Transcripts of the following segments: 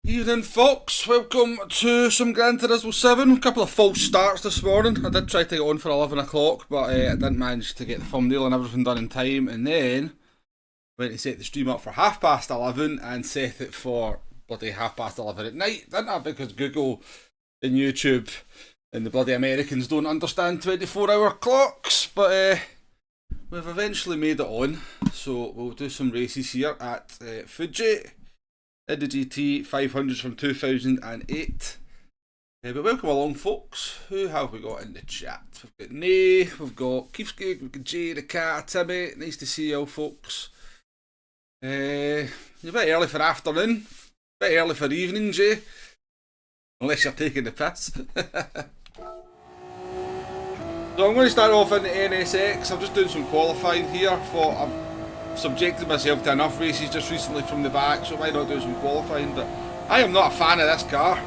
Evening folks, welcome to some Gran Turismo 7. A couple of false starts this morning. I did try to get on for 11 o'clock, but I didn't manage to get the thumbnail and everything done in time, and then went to set the stream up for 11:30 and set it for bloody 11:30 at night, didn't I? Because Google and YouTube and the bloody Americans don't understand 24-hour clocks, but we've eventually made it on, so we'll do some races here at Fuji in the GT500s from 2008. But welcome along folks. Who have we got in the chat? We've got Nay, we've got Keefsky, we've got Jay, the cat, Timmy. Nice to see you all folks. You're a bit early for afternoon, a bit early for evening, Jay. Unless you're taking the piss. So I'm going to start off in the NSX. I'm just doing some qualifying here for... I've subjected myself to enough races just recently from the back, so why not do some qualifying? But I am not a fan of this car.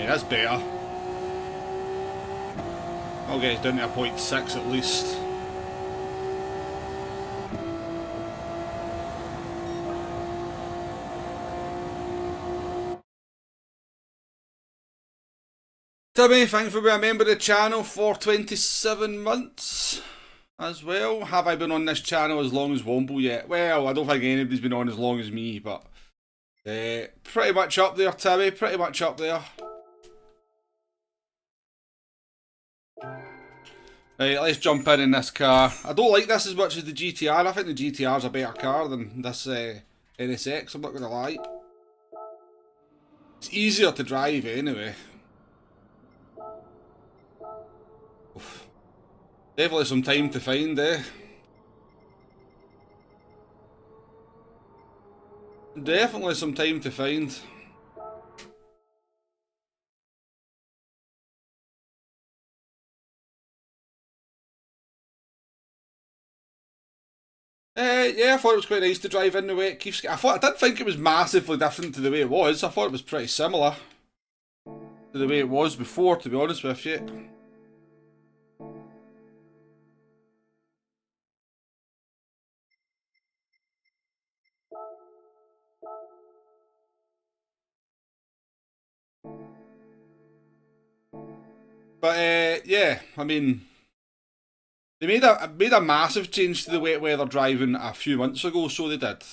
That's better. I'll get it down to a 0.6 at least. Timmy, thanks for being a member of the channel for 27 months as well. Have I been on this channel as long as Womble yet? Well, I don't think anybody's been on as long as me, but pretty much up there, Timmy, pretty much up there. Right, let's jump in this car. I don't like this as much as the GTR. I think the GTR is a better car than this NSX, I'm not going to lie. It's easier to drive anyway. Oof. Definitely some time to find, eh? Definitely some time to find. Yeah, I thought it was quite nice to drive in the way it keeps. I didn't think it was massively different to the way it was. I thought it was pretty similar to the way it was before, to be honest with you. But yeah, I mean, they made a massive change to the wet weather driving a few months ago, so they did.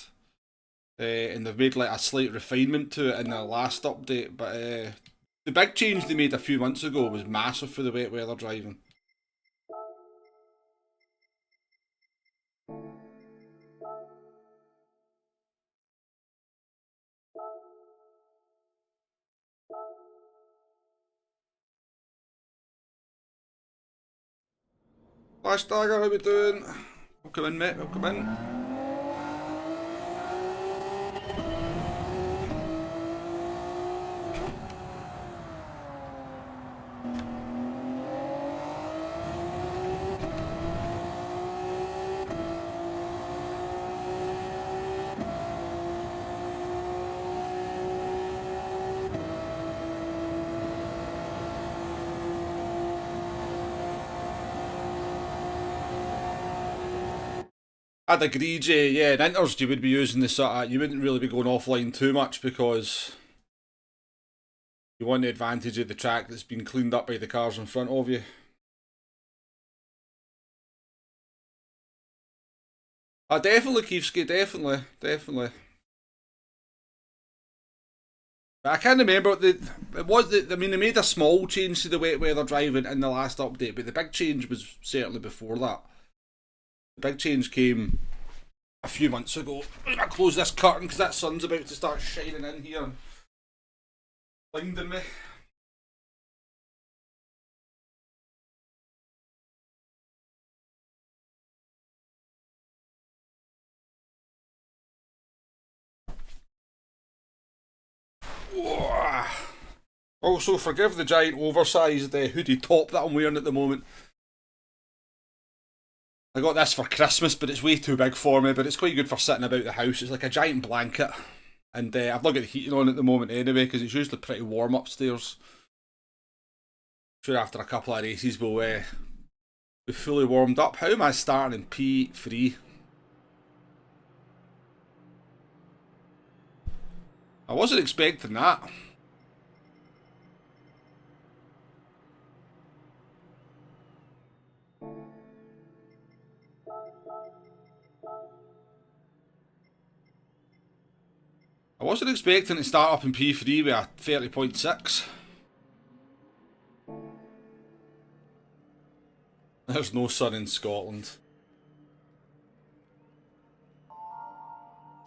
And they've made like a slight refinement to it in the last update, but the big change they made a few months ago was massive for the wet weather driving. Flash Dagger, how we doing? Welcome in, mate, welcome in. I'd agree, Jay. Yeah, in inters you would be using the sort of, you wouldn't really be going offline too much because you want the advantage of the track that's been cleaned up by the cars in front of you. Definitely, Kiefsky, definitely. But I can't remember, I mean, they made a small change to the wet weather driving in the last update, but the big change was certainly before that. The big change came a few months ago. I'm going to close this curtain because that sun's about to start shining in here and blinding me. Also, forgive the giant oversized hoodie top that I'm wearing at the moment. I got this for Christmas, but it's way too big for me, but it's quite good for sitting about the house. It's like a giant blanket. And I've not got the heating on at the moment anyway, because it's usually pretty warm upstairs. Sure, after a couple of races we'll be fully warmed up. How am I starting in P3? I wasn't expecting that. I wasn't expecting to start up in P3 with a 30.6. There's no sun in Scotland.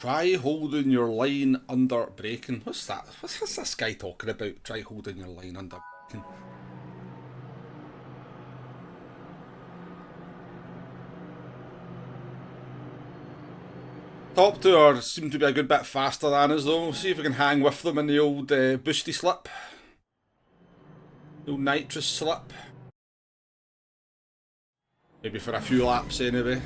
Try holding your line under braking. What's that? What's this guy talking about? Try holding your line under braking. Top two seem to be a good bit faster than us though. We'll see if we can hang with them in the old boosty slip. The old nitrous slip. Maybe for a few laps anyway.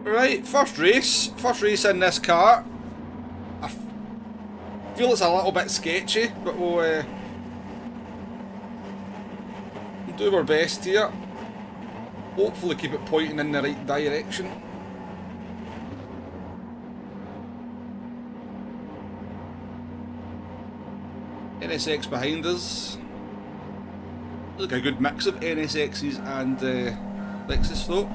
Right, first race in this car. I feel it's a little bit sketchy, but we'll do our best here. Hopefully keep it pointing in the right direction. NSX behind us. Looks like a good mix of NSXs and Lexus though.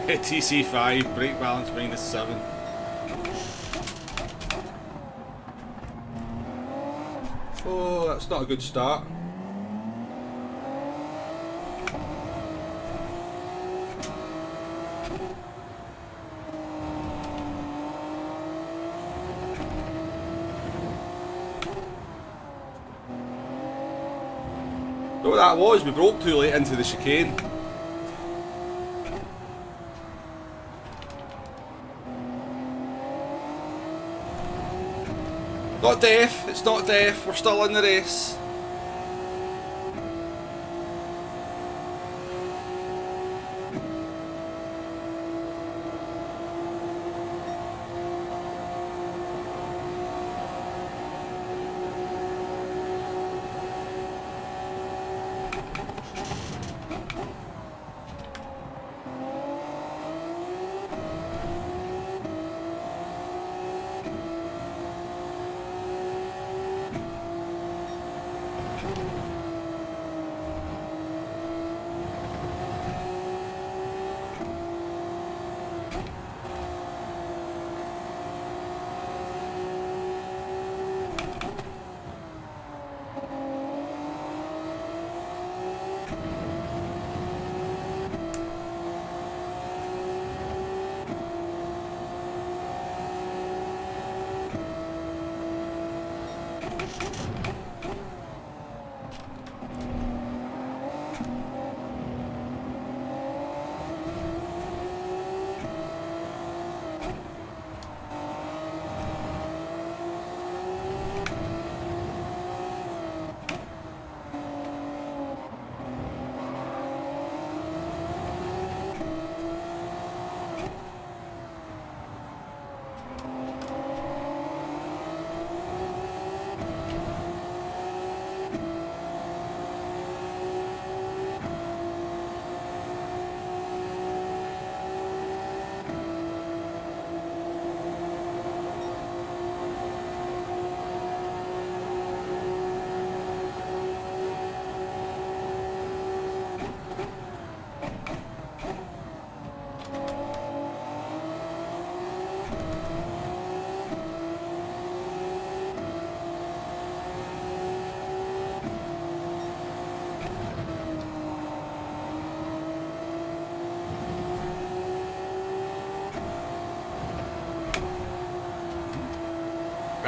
TC5, brake balance -7. Oh, that's not a good start. What that was, we broke too late into the chicane. Not deaf, it's not deaf, we're still in the race.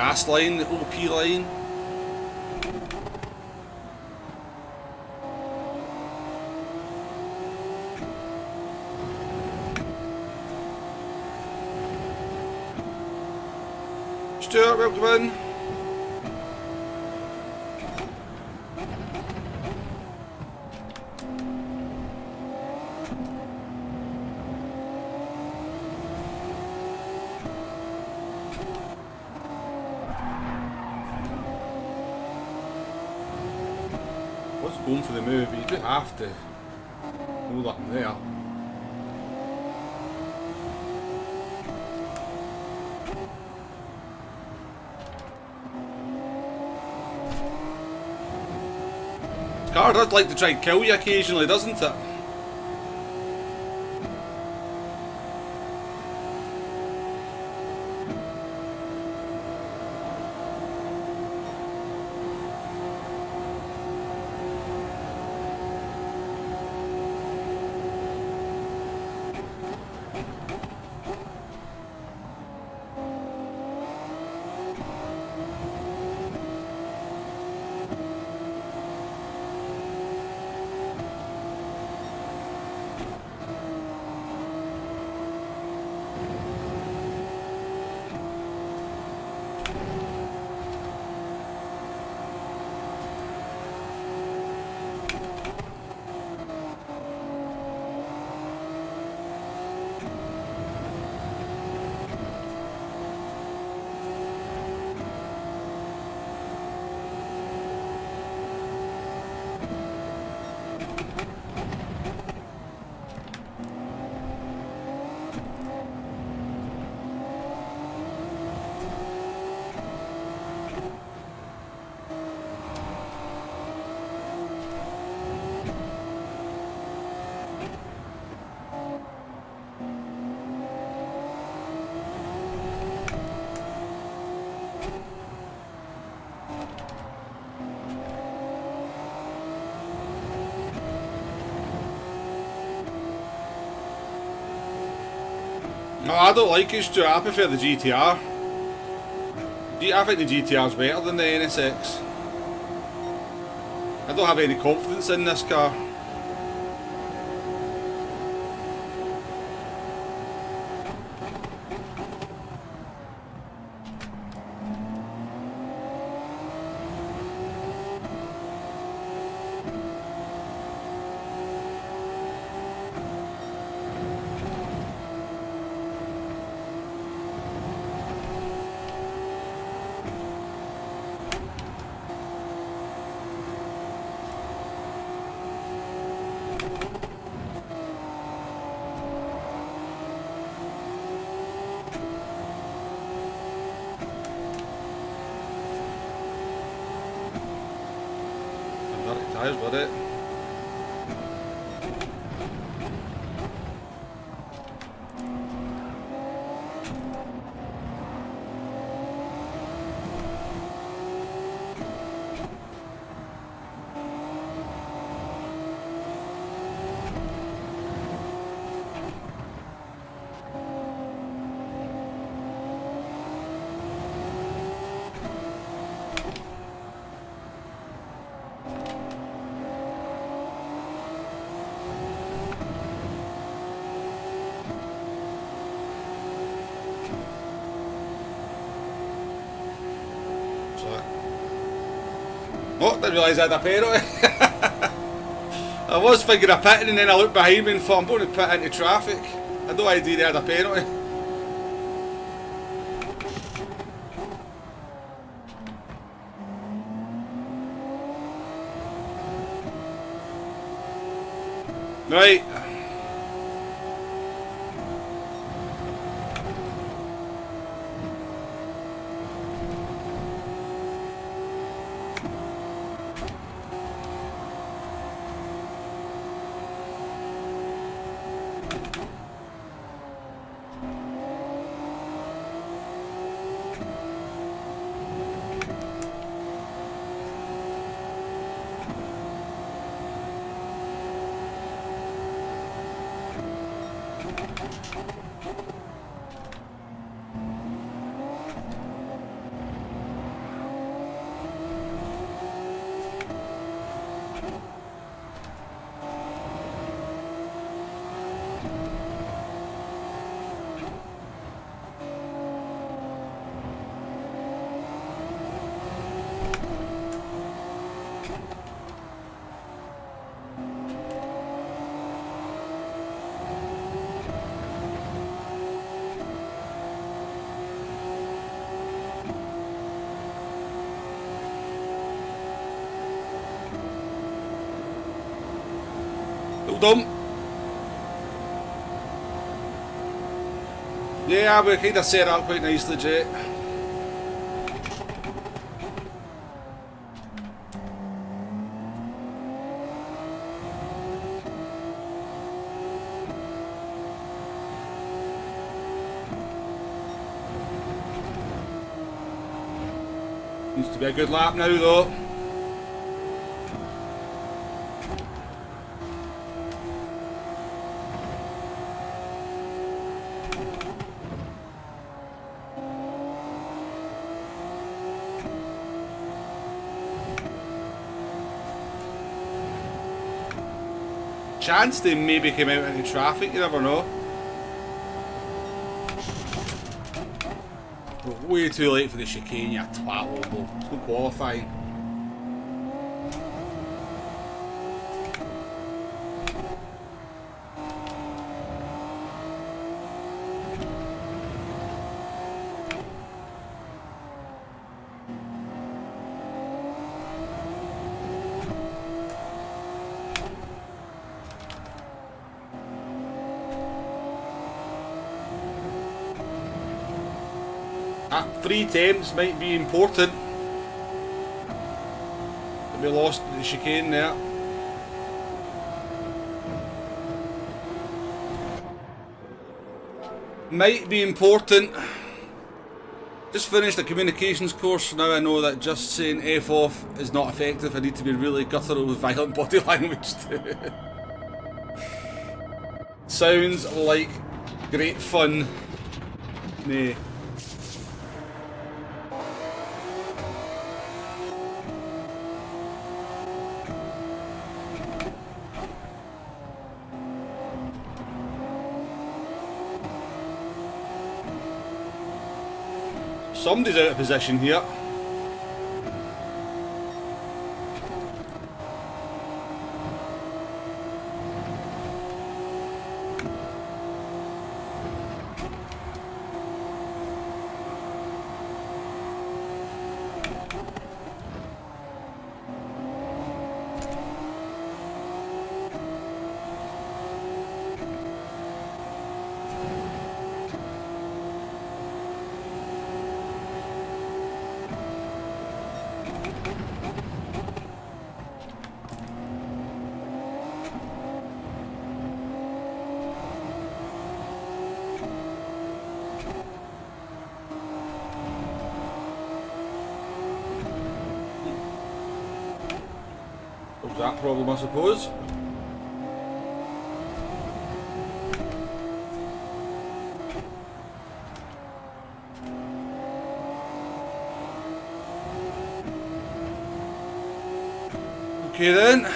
gas line, the OP line. Stuart, welcome in. Was going for the move, but you do have to hold up there. Car does like to try and kill you occasionally, doesn't it? No, I don't like it, Stuart. I prefer the GTR. I think the GTR's better than the NSX. I don't have any confidence in this car. Tyres with it. Oh, didn't realise I had a penalty. I was thinking of pitting and then I looked behind me and thought I'm going to pit into traffic. I had no idea I had a penalty. Right. Hold on. Yeah, we kind of set up quite nicely, Jay. Needs to be a good lap now, though. Chance they maybe came out into traffic, you never know. But way too late for the chicane, you twat, Lobo. No qualifying. That 3 attempts might be important. We lost the chicane there. Might be important. Just finished a communications course. Now I know that just saying F off is not effective. I need to be really guttural with violent body language too. Sounds like great fun. Nah. Somebody's out of position here. That problem, I suppose. Okay then.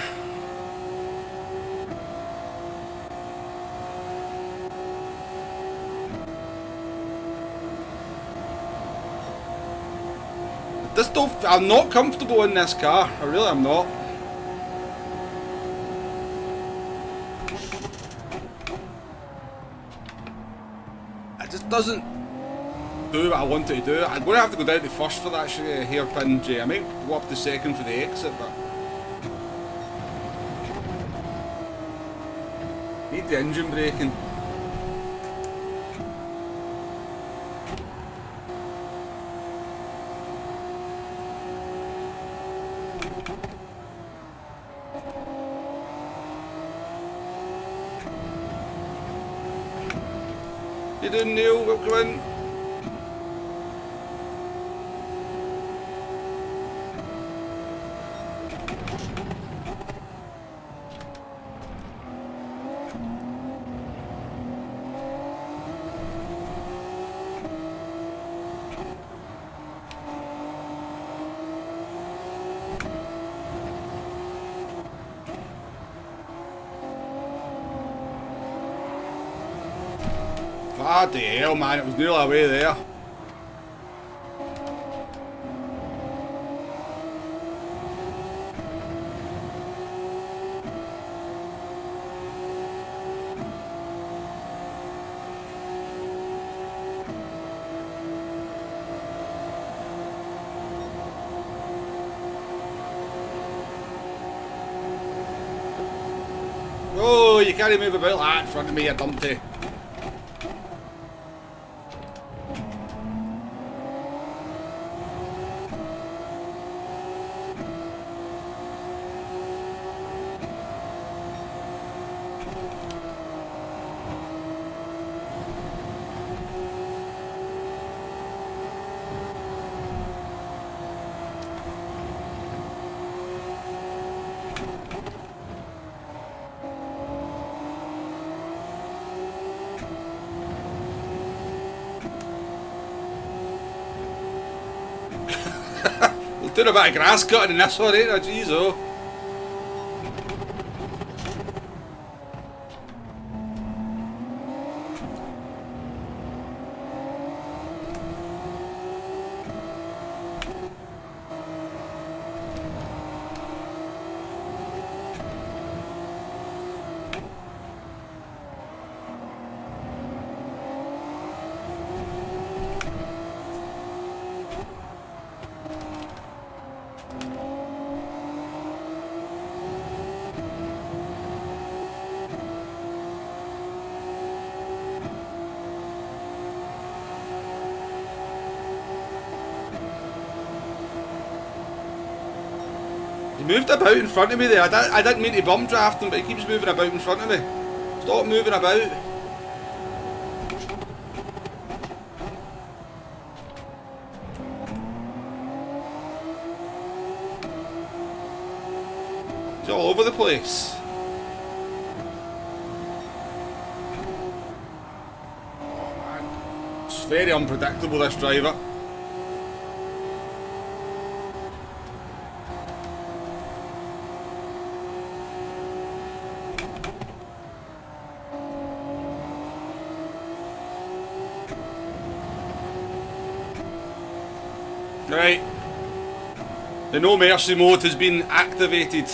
I'm not comfortable in this car. I really am not. Doesn't do what I want it to do. I'm going to have to go down to first for that hairpin, Jay. I might go up to second for the exit, but need the engine braking. You doing, Neil? Welcome in. Bloody hell, man, it was nearly away there. Oh! go, you can't move about that in front of me, you dumpty. Doing a bit of grass cutting in this one, ain't I? Jeez, oh. He moved about in front of me there. I didn't mean to bump draft him, but he keeps moving about in front of me. Stop moving about. He's all over the place. Oh man, it's very unpredictable, this driver. Right, the no mercy mode has been activated.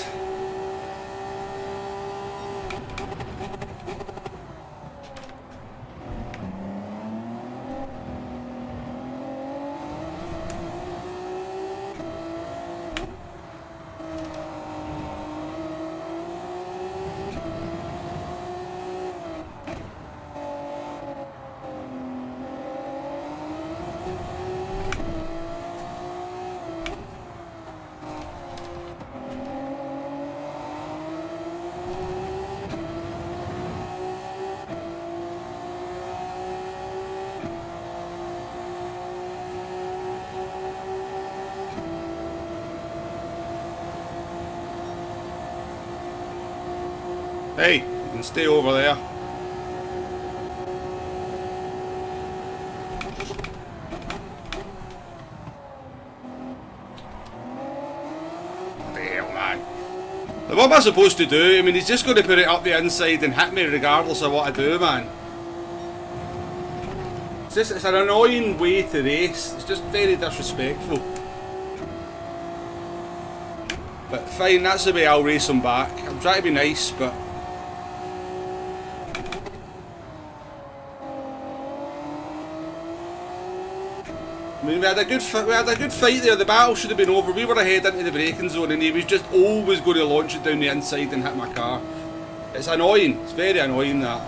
Hey, you can stay over there. Damn, man. What am I supposed to do? I mean, he's just going to put it up the inside and hit me regardless of what I do, man. It's an annoying way to race. It's just very disrespectful. But fine, that's the way I'll race him back. I'm trying to be nice, but... I mean, we had a good fight there. The battle should have been over. We were ahead into the braking zone and he was just always going to launch it down the inside and hit my car. It's annoying. It's very annoying, that.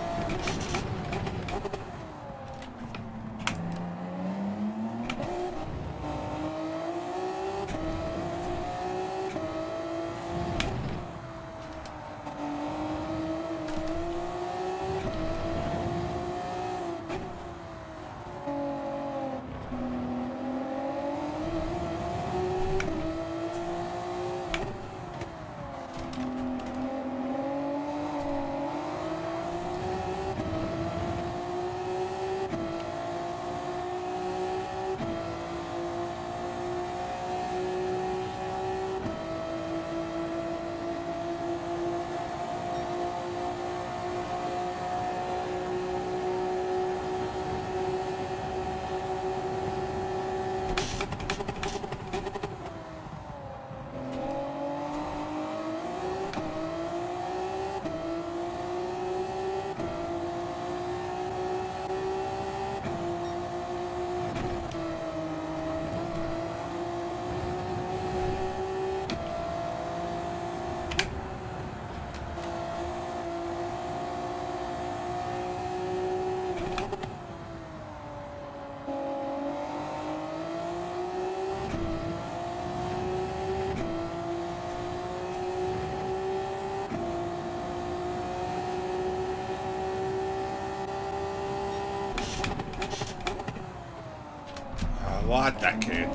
what a dickhead.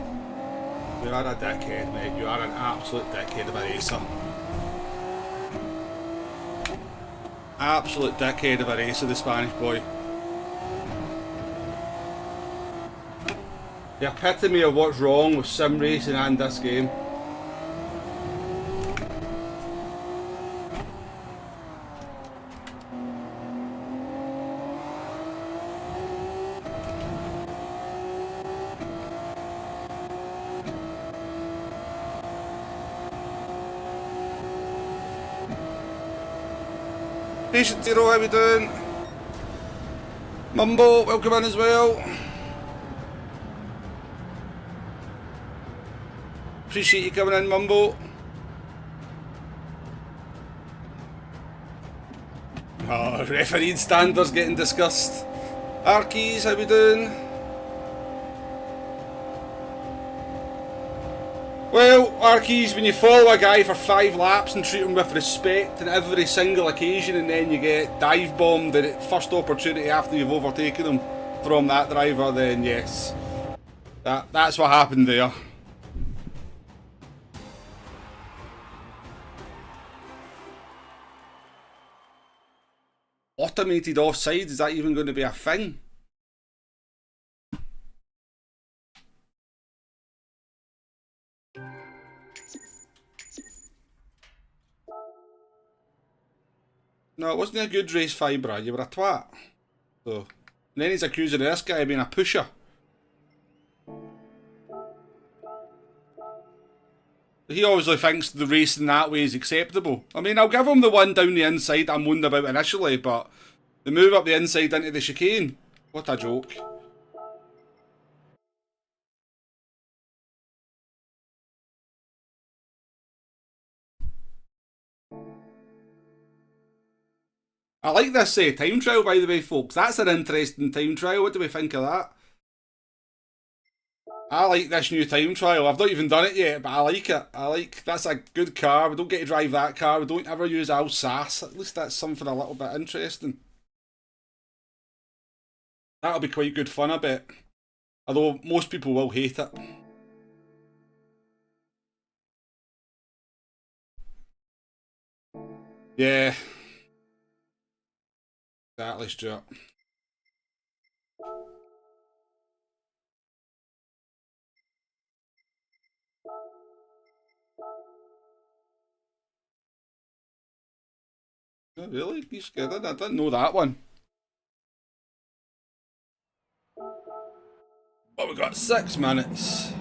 You are a dickhead, mate. You are an absolute dickhead of a racer. Absolute dickhead of a racer, the Spanish boy. The epitome of what's wrong with sim racing and this game. Patient Zero, how we doing? Mumbo, welcome in as well. Appreciate you coming in, Mumbo. Oh, refereeing standards getting discussed. Arkeys, how we doing? Well, Arkeys, when you follow a guy for 5 laps and treat him with respect on every single occasion, and then you get dive bombed at first opportunity after you've overtaken him from that driver, then yes, that's what happened there. Automated offside, is that even going to be a thing? No, it wasn't a good race, Fibra. You were a twat. So, and then he's accusing this guy of being a pusher. He obviously thinks the racing that way is acceptable. I mean, I'll give him the one down the inside I moaned about initially, but the move up the inside into the chicane, what a joke. I like this time trial, by the way, folks. That's an interesting time trial. What do we think of that? I like this new time trial. I've not even done it yet, but I like it. That's a good car. We don't get to drive that car. We don't ever use Alsace. At least that's something a little bit interesting. That'll be quite good fun, I bet. Although most people will hate it. Yeah. Exactly, Stuart. Oh, really? You scared it? I didn't know that one. Well, we've got 6 minutes.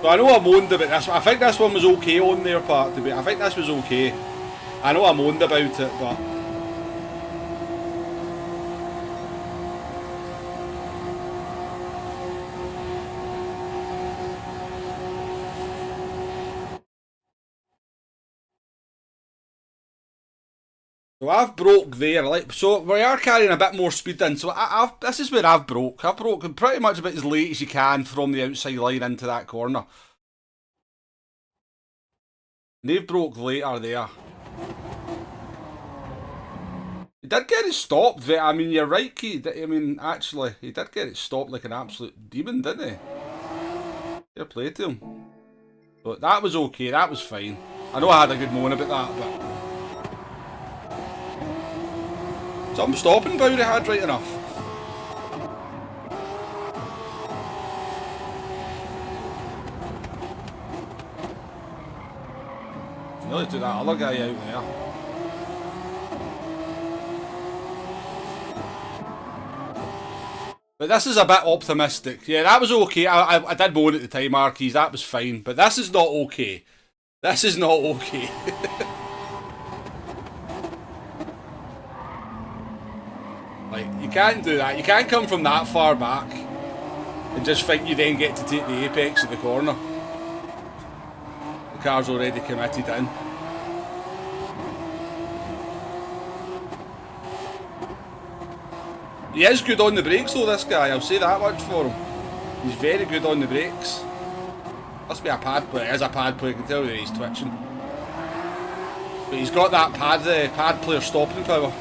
So I know I moaned about this. I think this one was okay on their part. I think this was okay. I know I moaned about it, but so I've broke there. Like, so we are carrying a bit more speed in. So this is where I've broke. I've broken pretty much about as late as you can from the outside line into that corner. They've broke later there. He did get it stopped. I mean, you're right, Keith. I mean, actually, he did get it stopped like an absolute demon, didn't he? Fair play to him. But that was okay. That was fine. I know I had a good moan about that, but some stopping Bowry had right enough. Nearly took that other guy out there. But this is a bit optimistic. Yeah, that was okay. I did moan at the time, Arkeys. That was fine. But this is not okay. This is not okay. Like, you can't do that. You can't come from that far back and just think you then get to take the apex of the corner. car's already committed in. He is good on the brakes though, this guy, I'll say that much for him. He's very good on the brakes. Must be a pad player, it is a pad player, I can tell you he's twitching. But he's got that pad player stopping power.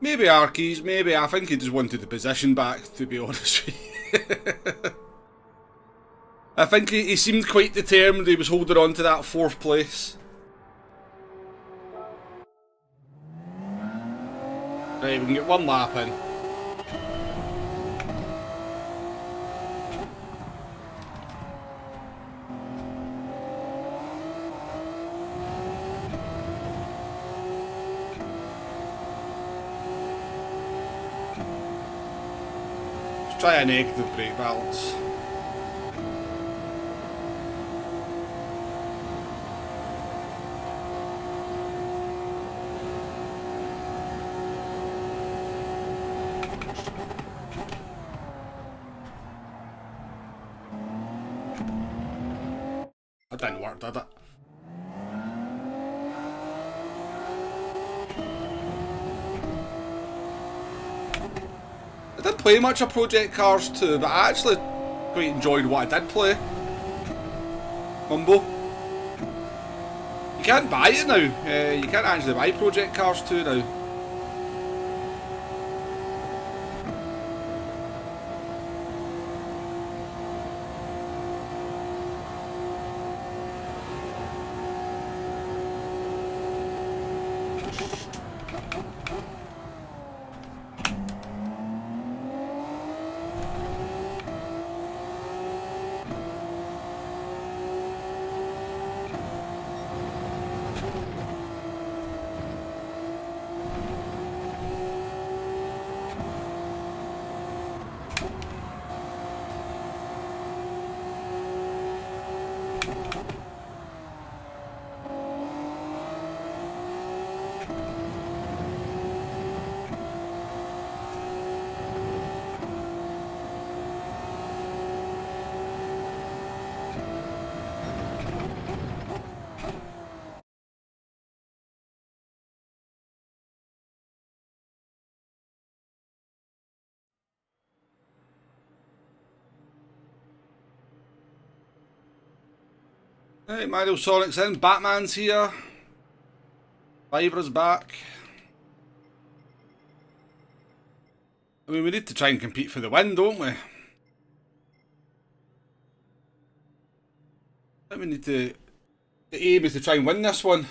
Maybe Arkeys, maybe. I think he just wanted the position back, to be honest with you. I think he seemed quite determined, he was holding on to that 4th place. Right, we can get one lap in. Let's try a negative brake balance. That didn't work, did it? I didn't play much of Project Cars 2, but I actually quite enjoyed what I did play. Mumbo. You can't buy it now. You can't actually buy Project Cars 2 now. Hey, Mario Sonic's in, Batman's here, Vibra's back. I mean, we need to try and compete for the win, don't we? I think we need to... The aim is to try and win this one.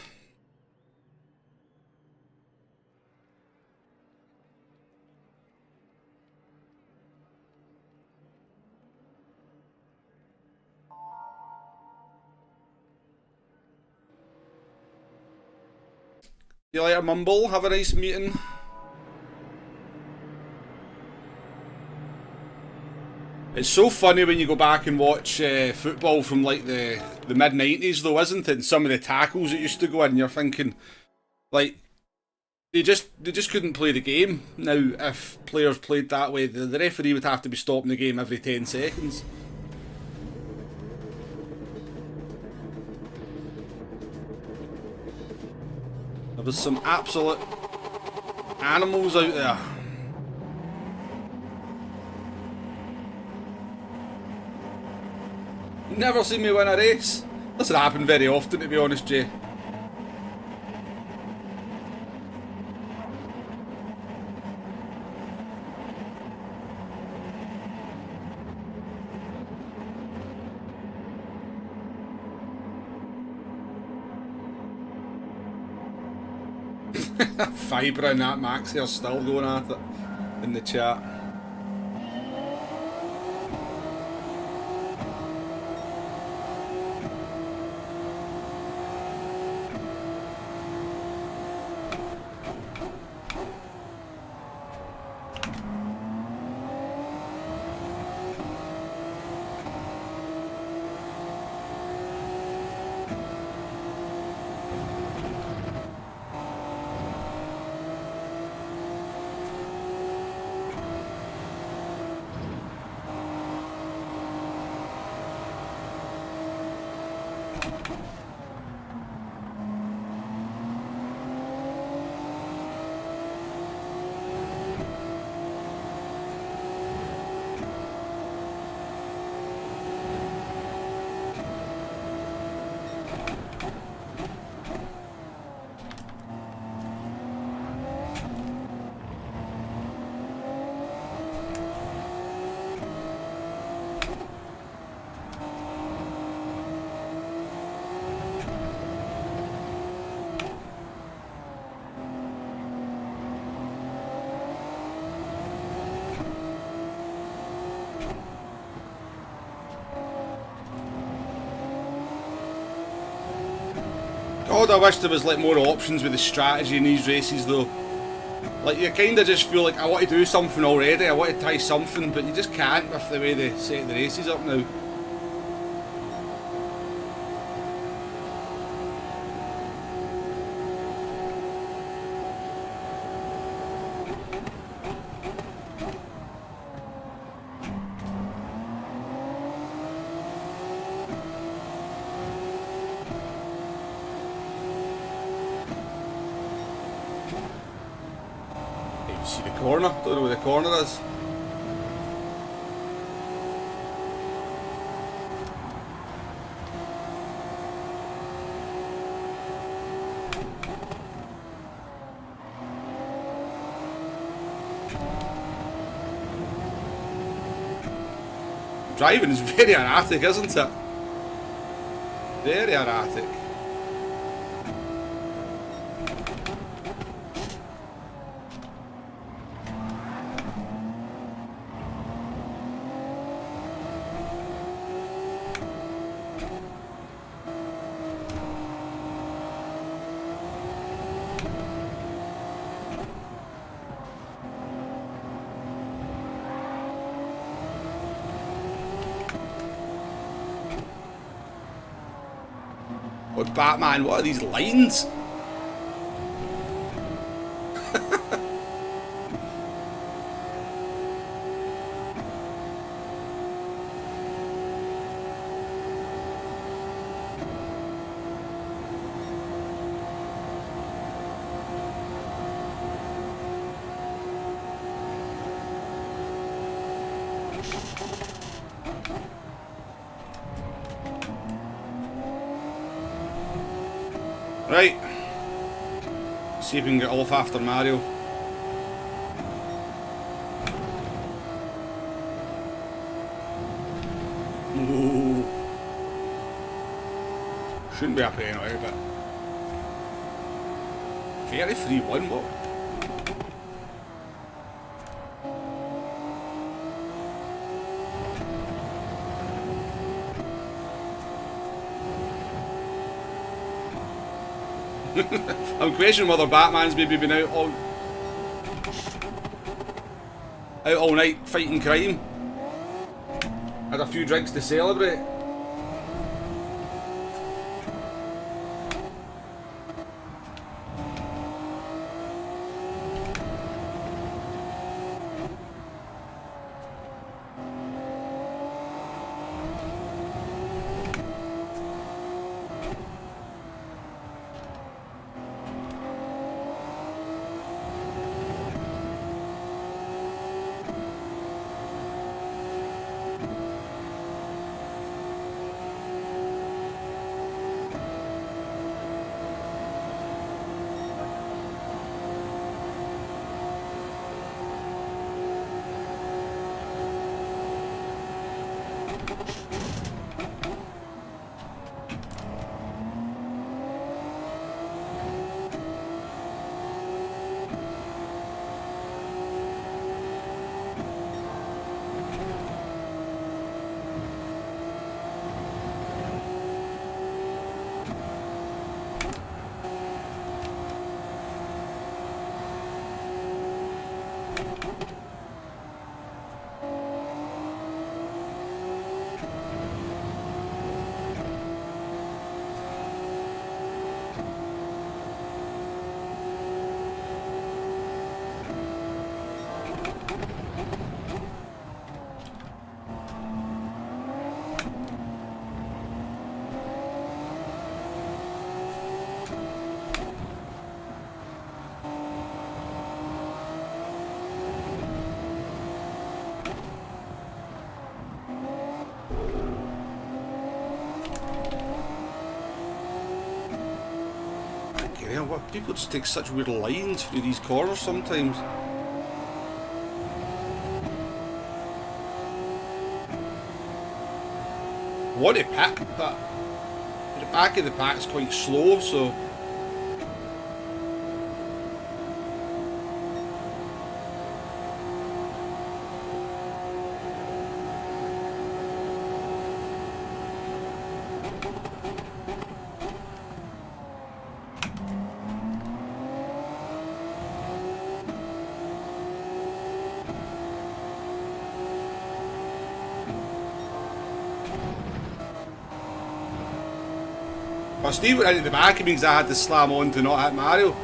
You later, Mumble. Have a nice meeting. It's so funny when you go back and watch football from like the mid-90s though, isn't it? And some of the tackles that used to go in, you're thinking, like, they just couldn't play the game. Now, if players played that way, the referee would have to be stopping the game every 10 seconds. There was some absolute animals out there. Never seen me win a race. Doesn't happen very often, to be honest, Jay. Fibre and that Maxi are still going at it in the chat. God, I wish there was like more options with the strategy in these races though. Like you kinda just feel like I want to do something already, I want to try something, but you just can't with the way they set the races up now. See the corner, don't know where the corner is. Driving is very erratic, isn't it? Very erratic. What Batman, what are these lines? Right, see if we can get off after Mario. Ooh. Shouldn't be a penalty, but 33-1, what? I'm questioning whether Batman's maybe been out all night fighting crime. Had a few drinks to celebrate. Fucking hell, what? People just take such weird lines through these corners sometimes. I want to pit, but the back of the pack's quite slow, so... But Steve went into the back, it means I had to slam on to not hit Mario.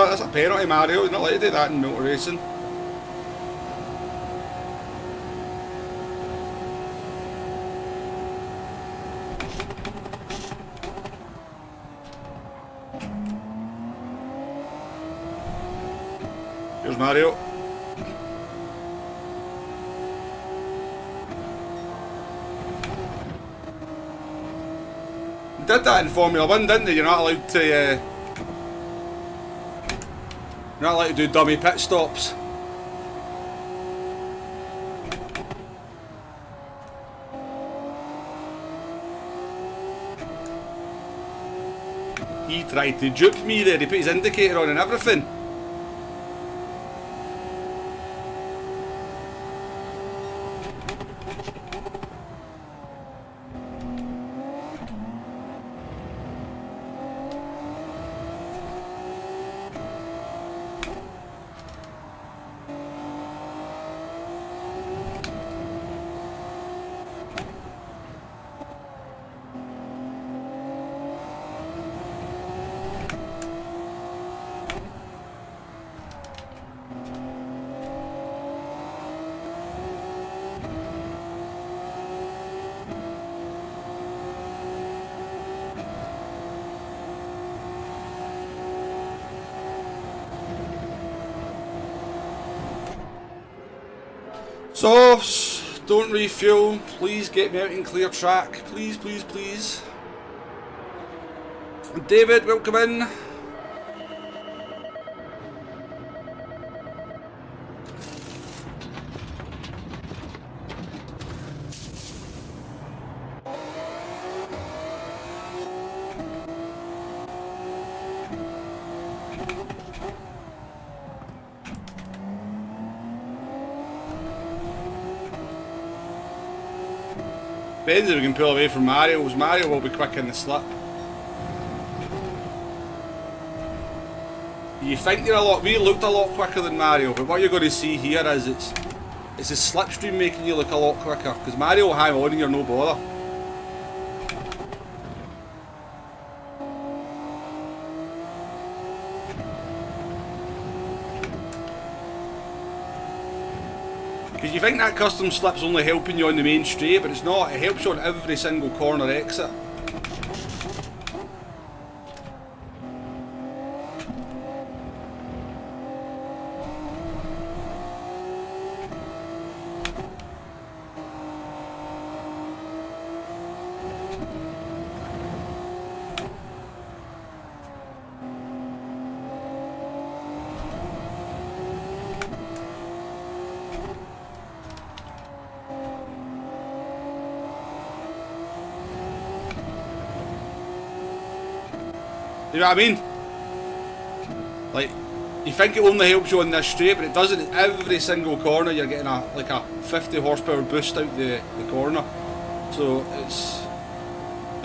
That's a penalty, Mario. He's not allowed to do that in motor racing. Here's Mario. You did that in Formula 1, didn't you? You're not allowed to... You're not allowed to do dummy pit stops. He tried to dupe me there, he put his indicator on and everything. Softs, don't refuel, please get me out in clear track, please, please, please. David, welcome in. Depends if we can pull away from Mario, because Mario will be quick in the slip. You think you're a lot, we looked a lot quicker than Mario, but what you're going to see here is it's the slipstream making you look a lot quicker, because Mario will hang on and you're no bother. Because you think that custom slip's only helping you on the main straight, but it's not, it helps you on every single corner exit. You know what I mean? Like, you think it only helps you on this straight, but it doesn't. In every single corner you're getting a 50 horsepower boost out the corner. So it's...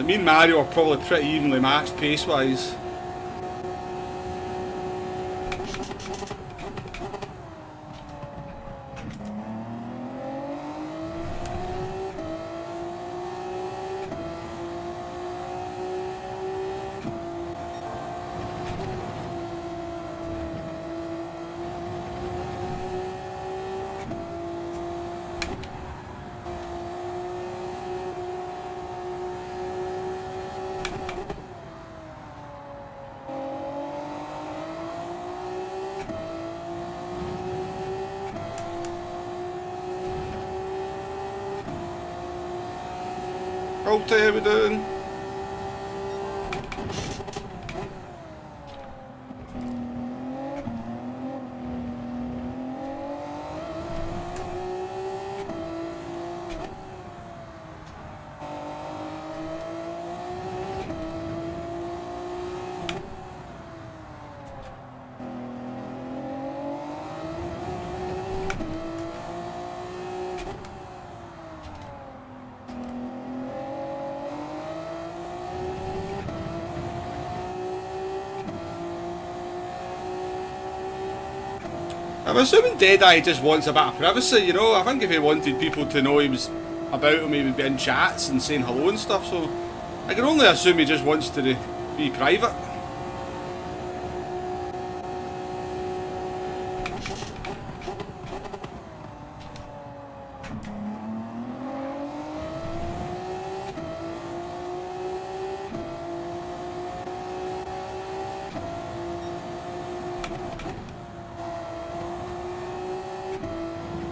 Me and Mario are probably pretty evenly matched pace-wise. How are we doing? I'm assuming Deadeye just wants a bit of privacy, you know. I think if he wanted people to know he was about him, he would be in chats and saying hello and stuff, so I can only assume he just wants to be private.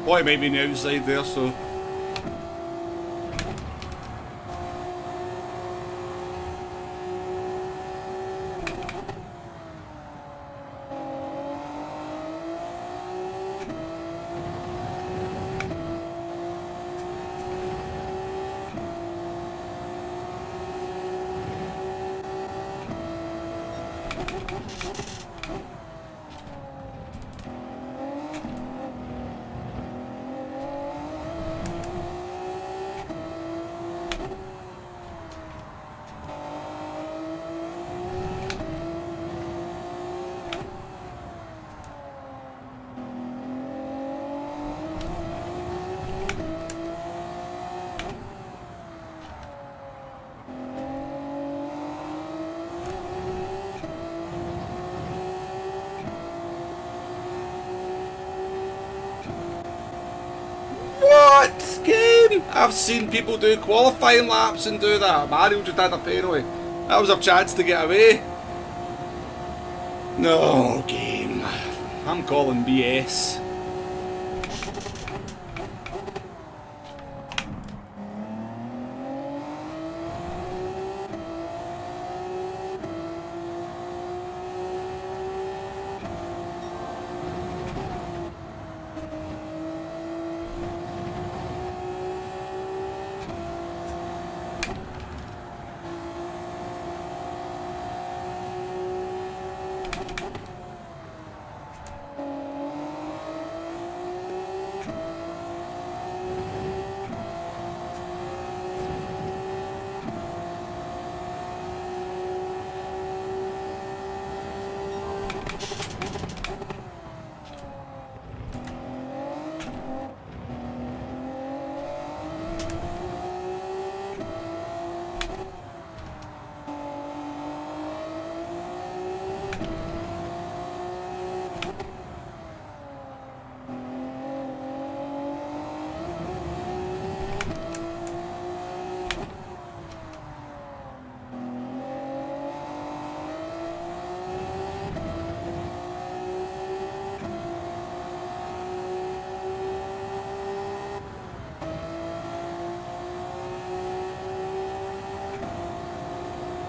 Boy, maybe on the outside there, so... What? Game? I've seen people do qualifying laps and do that. Mario just had a penalty. That was a chance to get away. No, game. I'm calling BS.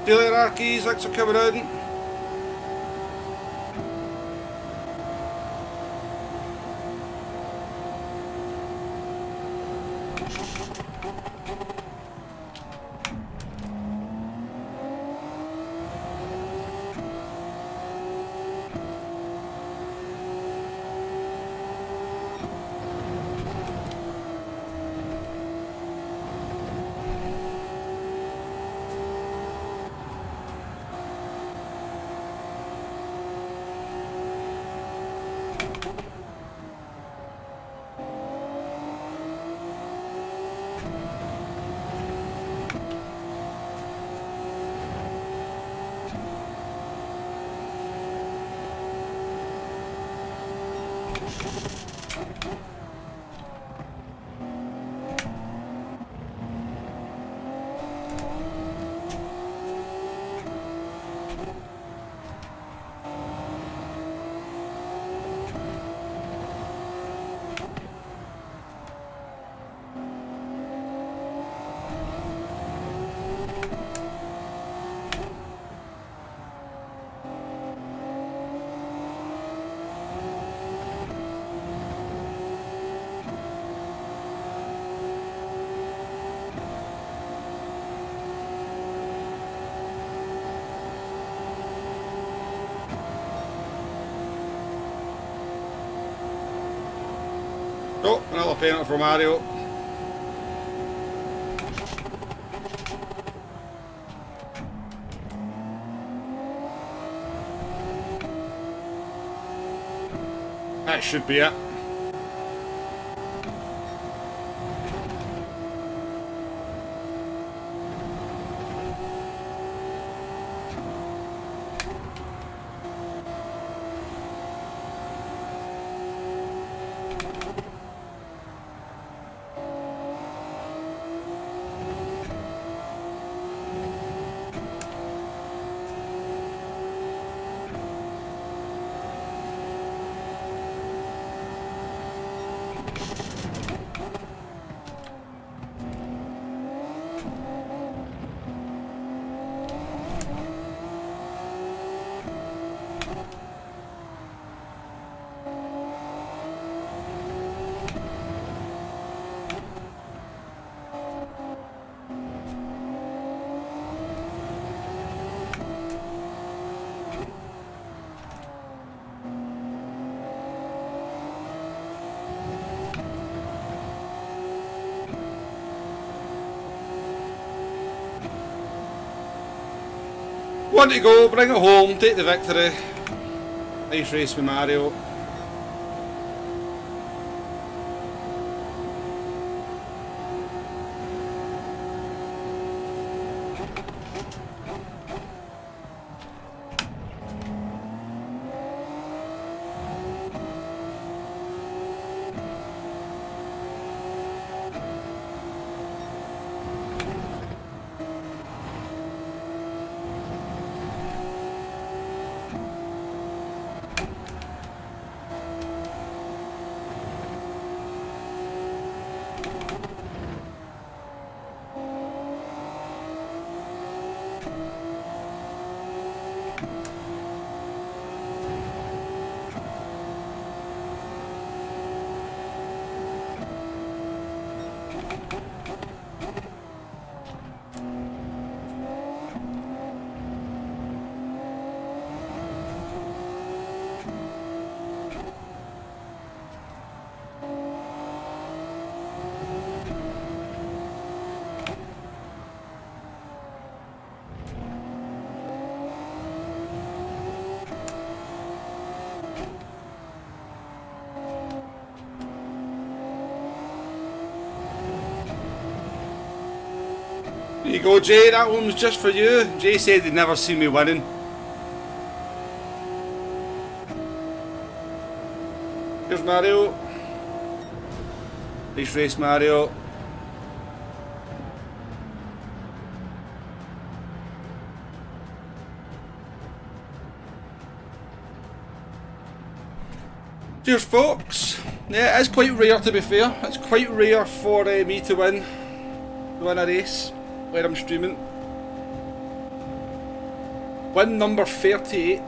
See you later, Arkies. Thanks for coming in. Oh, another penalty for Mario. That should be it. One to go, bring it home, take the victory. Nice race with Mario. There you go, Jay, that one was just for you. Jay said he'd never seen me winning. Here's Mario. Nice race, Mario. Cheers, folks. Yeah, it's quite rare, to be fair. It's quite rare for me to win a race where I'm streaming. Win number 38.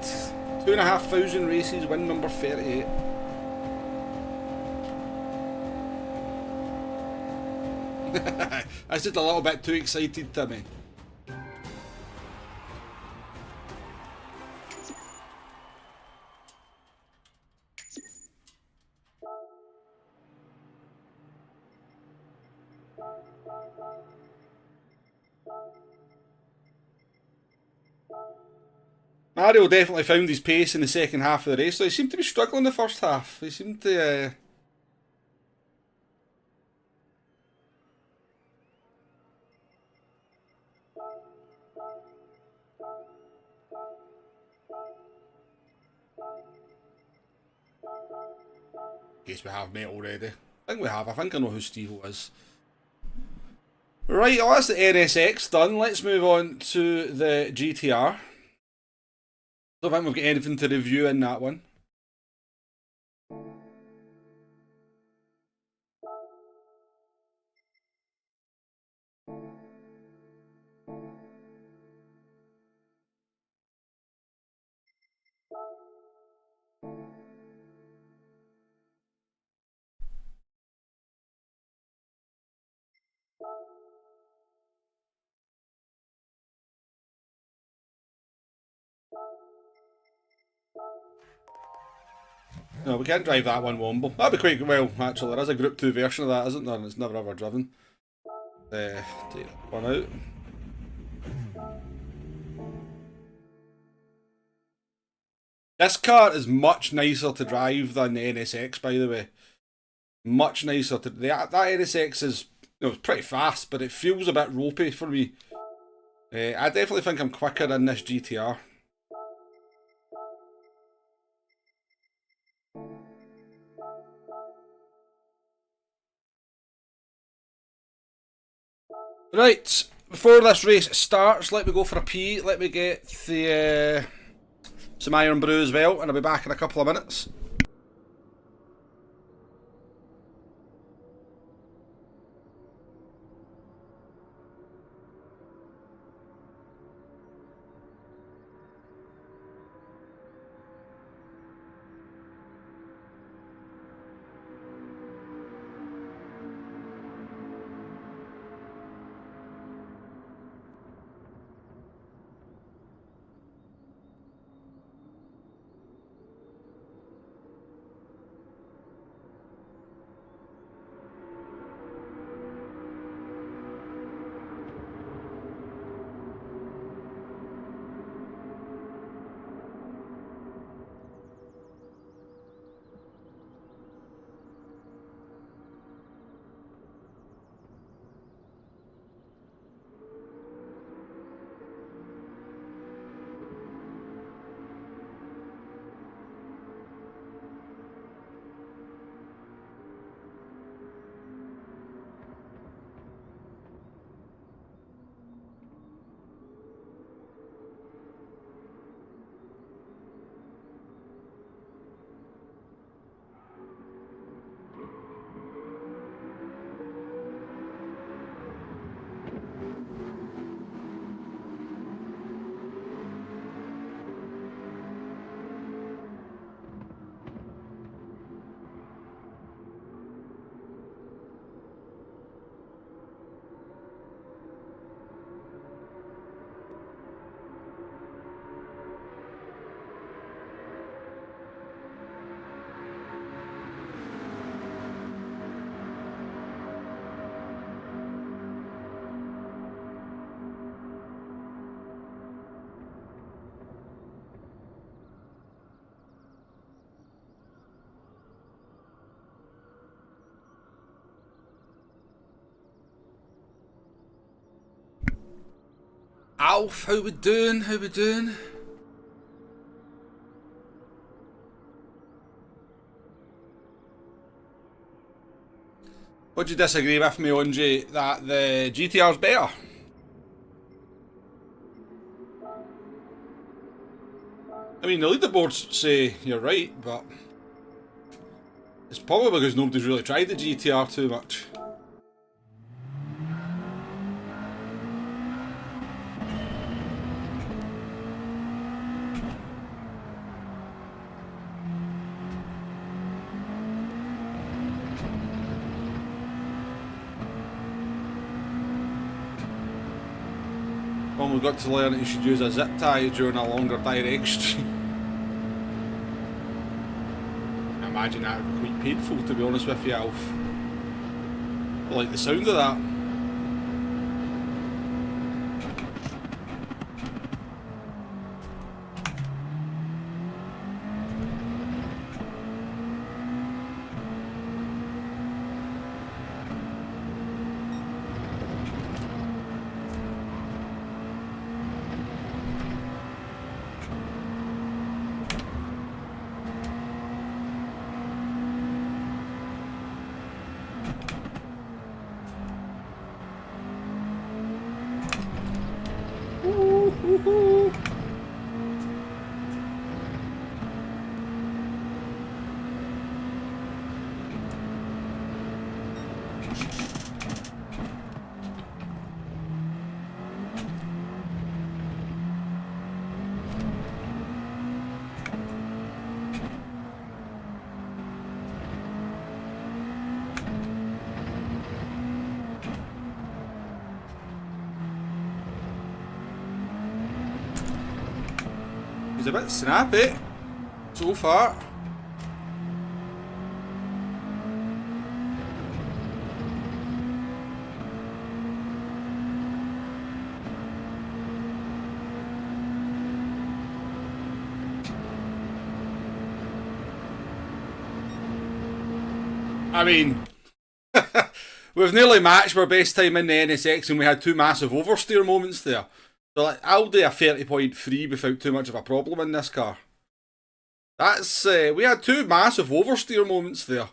2,500 races, win number 38. That's just a little bit too excited to me. Mario definitely found his pace in the second half of the race, so he seemed to be struggling the first half. He seemed to... Guess we have met already. I think we have. I think I know who Steve is. Right, well, that's the NSX done. Let's move on to the GTR. Don't think we've got anything to review in that one. No, we can't drive that one Womble. That'd be quite well, actually. There is a Group 2 version of that, isn't there? And it's never ever driven. Take one out. This car is much nicer to drive than the NSX, by the way. Much nicer. That NSX is, it's pretty fast, but it feels a bit ropey for me. I definitely think I'm quicker in this GTR. Right, before this race starts, let me go for a pee. Let me get the some Iron Brew as well, and I'll be back in a couple of minutes. Alf, how we doing? How we doing? Would you disagree with me, Onji, that the GTR's better? I mean, the leaderboards say you're right, but it's probably because nobody's really tried the GTR too much. Well, we've got to learn that you should use a zip tie during a longer direct stream. I imagine that would be quite painful, to be honest with you, Alf. I like the sound of that. He's a bit snappy so far. I mean, we've nearly matched our best time in the NSX and we had two massive oversteer moments there. So like, I'll do a 30.3 without too much of a problem in this car. That's, we had two massive oversteer moments there.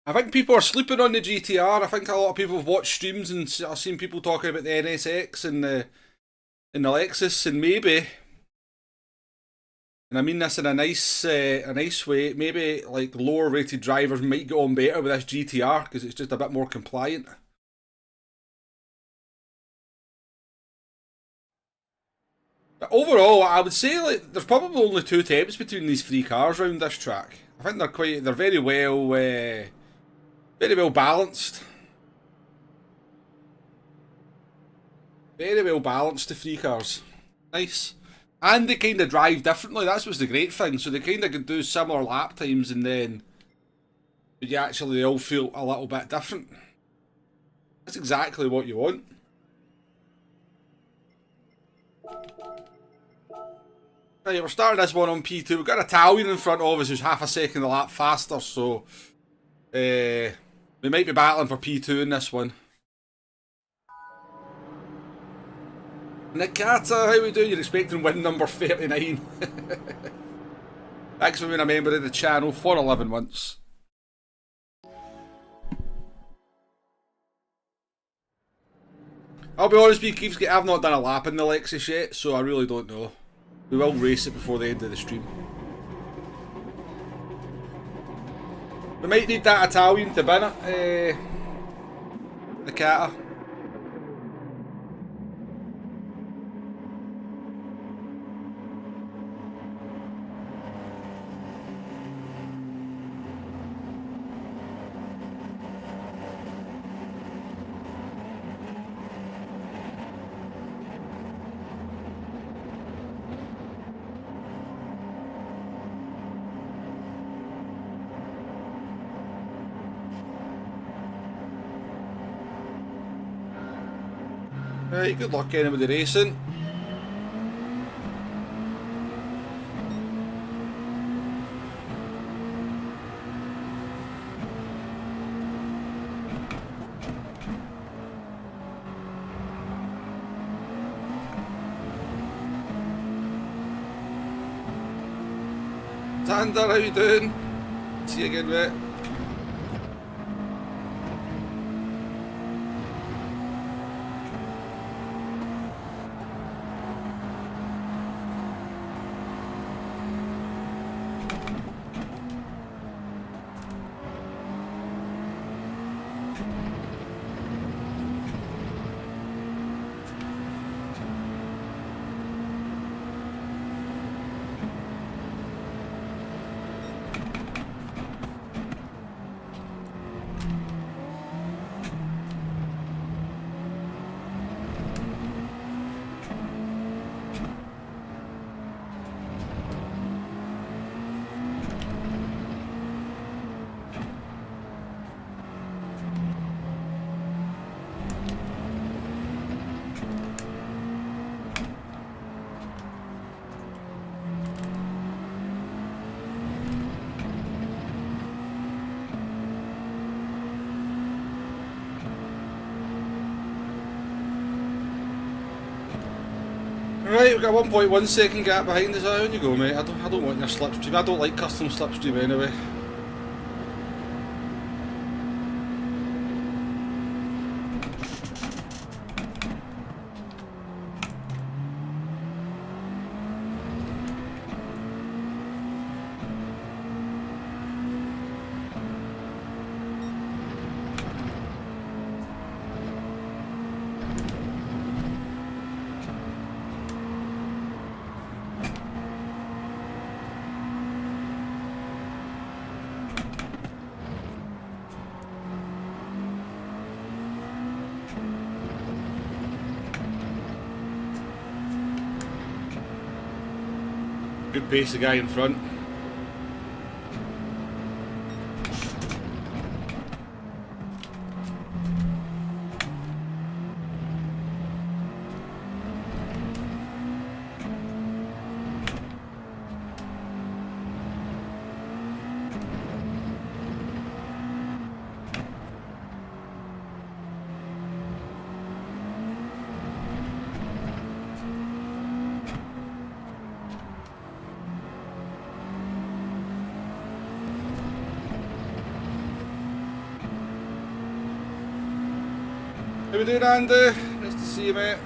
I think people are sleeping on the GTR. I think a lot of people have watched streams and I've seen people talking about the NSX and the Lexus, and maybe, and I mean this in a nice way, maybe like lower rated drivers might get on better with this GTR because it's just a bit more compliant. But overall, I would say like there's probably only two temps between these three cars around this track. I think they're very well balanced. Very well balanced, the three cars. Nice. And they kind of drive differently, that's what's the great thing. So they kind of can do similar lap times and then, but you actually, they all feel a little bit different. That's exactly what you want. Right, we're starting this one on P2. We've got an Italian in front of us who's half a second a lap faster, so we might be battling for P2 in this one. Nikata, how we doing? You're expecting win number 39. Thanks for being a member of the channel for 11 months. I'll be honest with you, Keefsky, I've not done a lap in the Lexus yet, so I really don't know. We will race it before the end of the stream. We might need that Italian to win it, Nikata. Right, good luck getting with the racing. Xander, how you doing? See you again, mate. Right, we've got a 1.1 second gap behind us. On you go, mate. I don't want your slipstream. I don't like custom slipstream anyway. Good pace, the guy in front. How we doing, Andy? Nice to see you, mate.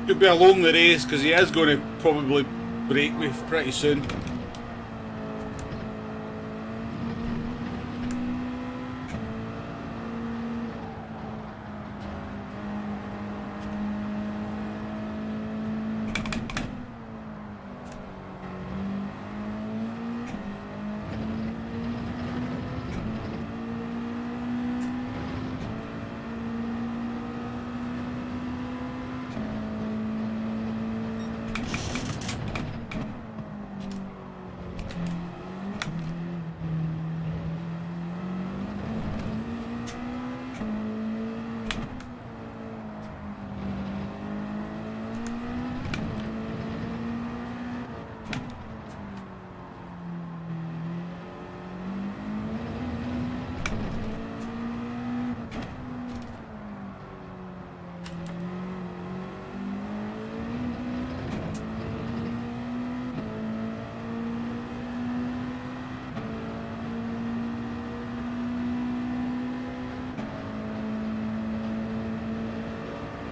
Could be a lonely race because he is going to probably break me pretty soon.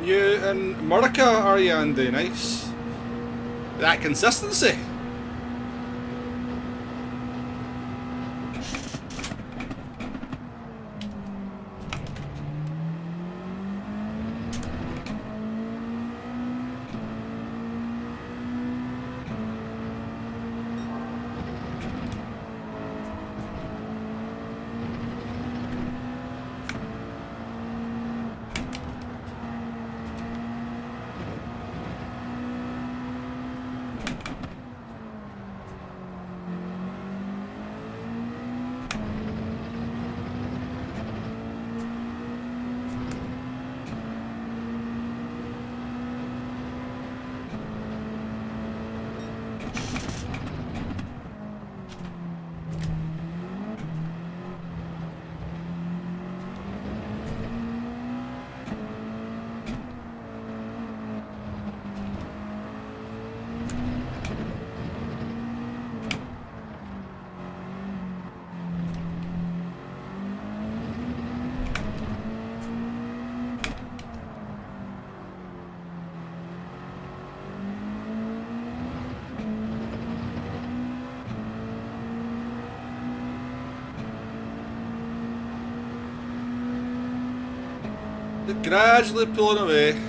You in America, are you, Andy? Nice. That consistency. They're gradually pulling away.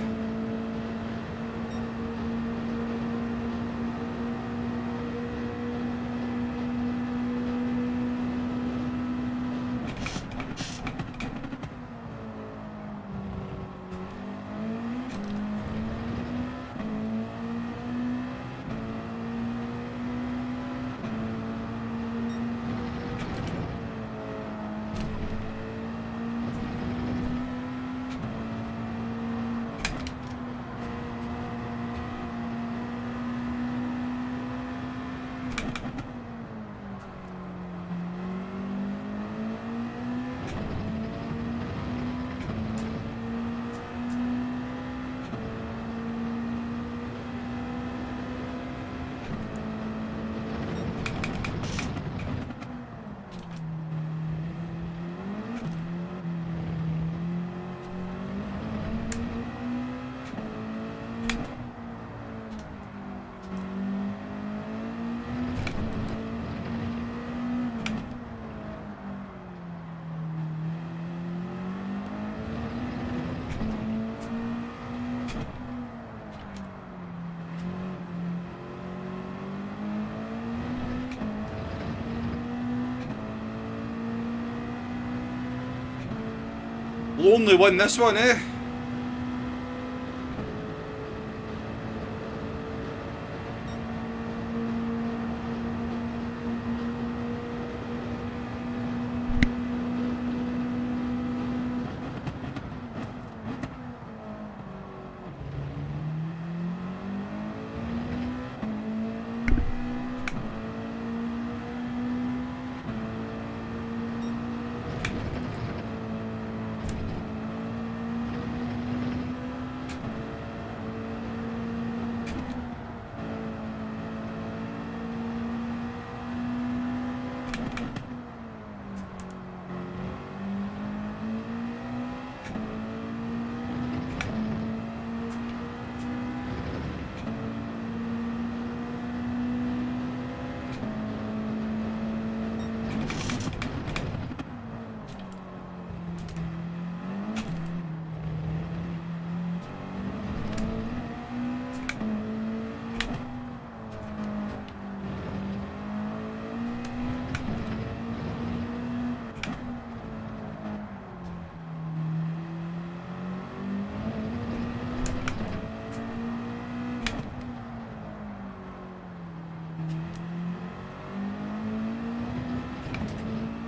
Lonely win this one, eh?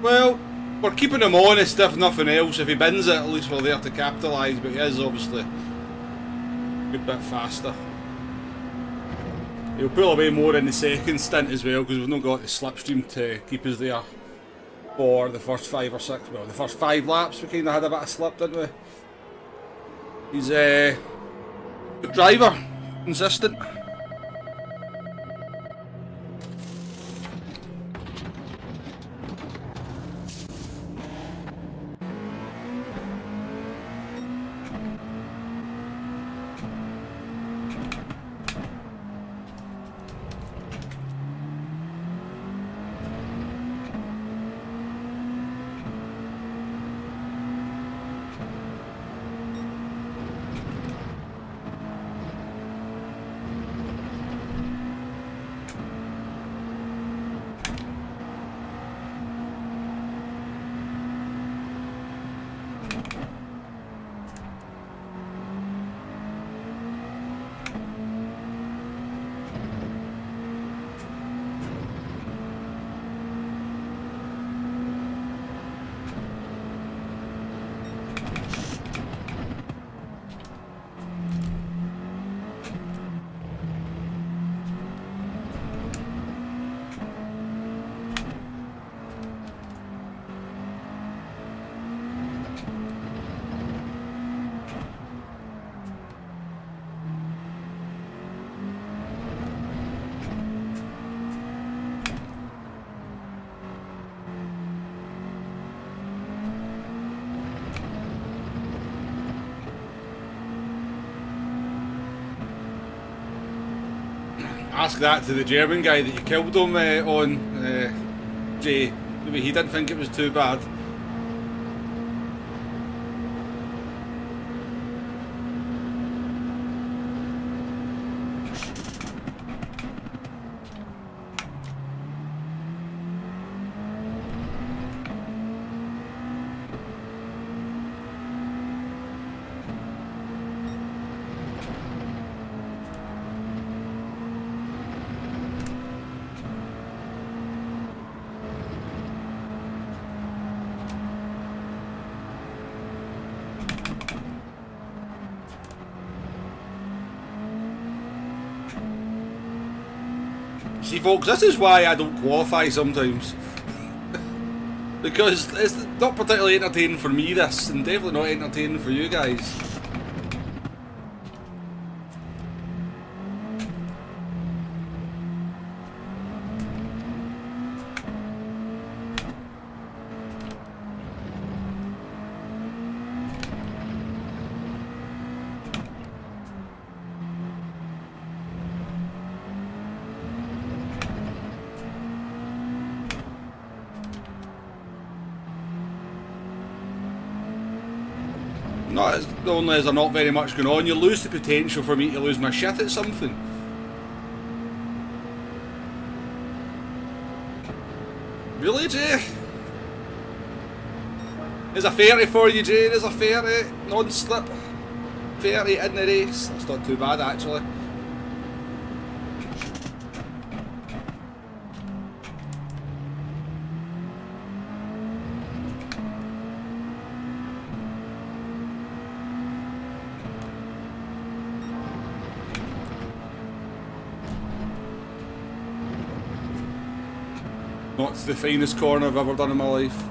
Well, we're keeping him honest if nothing else. If he bins it, at least we're there to capitalise, but he is obviously a good bit faster. He'll pull away more in the second stint as well, because we've not got the slipstream to keep us there for the first 5 or 6, well, the first 5 laps we kind of had a bit of slip, didn't we? He's a good driver, consistent. Ask that to the German guy that you killed him on Jay. Maybe he didn't think it was too bad. See folks, this is why I don't qualify sometimes. Because it's not particularly entertaining for me, this, and definitely not entertaining for you guys. Not only is there not very much going on, you lose the potential for me to lose my shit at something. Really, Jay? There's a 30 for you, Jay. There's a 30. Non-slip. 30 in the race. That's not too bad, actually. Not the finest corner I've ever done in my life.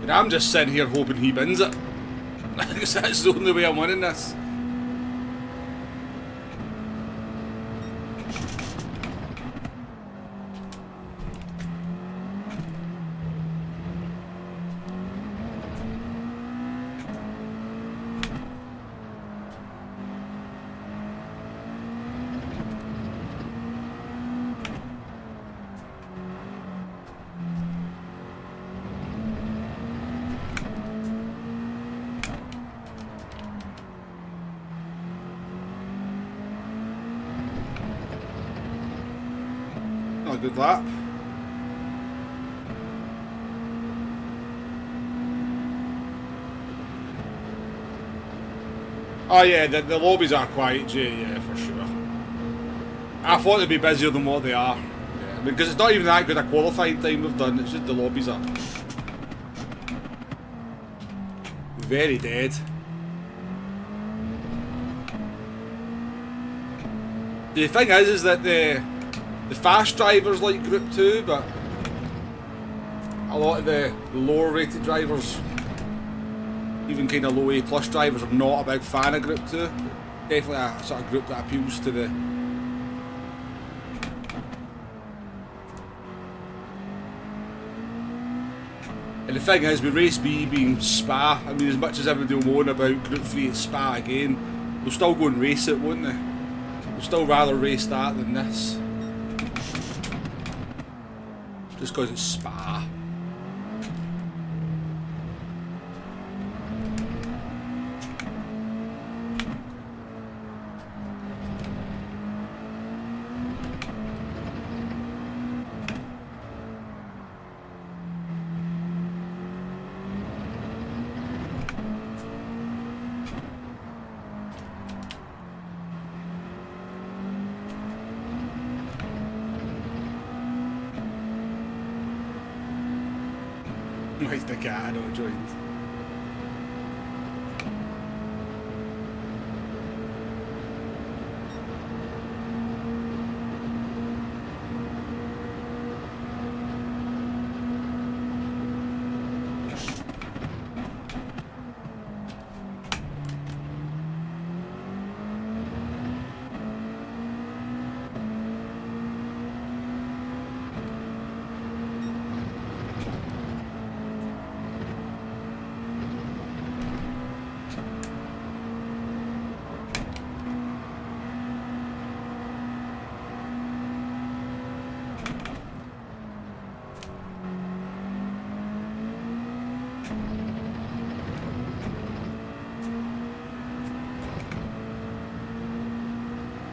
And I'm just sitting here hoping he bins it. Because that's the only way I'm winning this. Not a good lap. Oh yeah, the lobbies are quiet, Jay, yeah, for sure. I thought they'd be busier than what they are. Yeah, because it's not even that good a qualifying time we've done, it's just the lobbies are very dead. The thing is that the fast drivers like Group 2, but a lot of the lower rated drivers, even kind of low A plus drivers, are not a big fan of Group 2. Definitely a sort of group that appeals to the... And the thing is, with Race B being Spa, I mean, as much as everybody will moan about Group 3 at Spa again, they'll still go and race it, won't they? They'll still rather race that than this. Just because it's Spa. Nice the car, I don't join.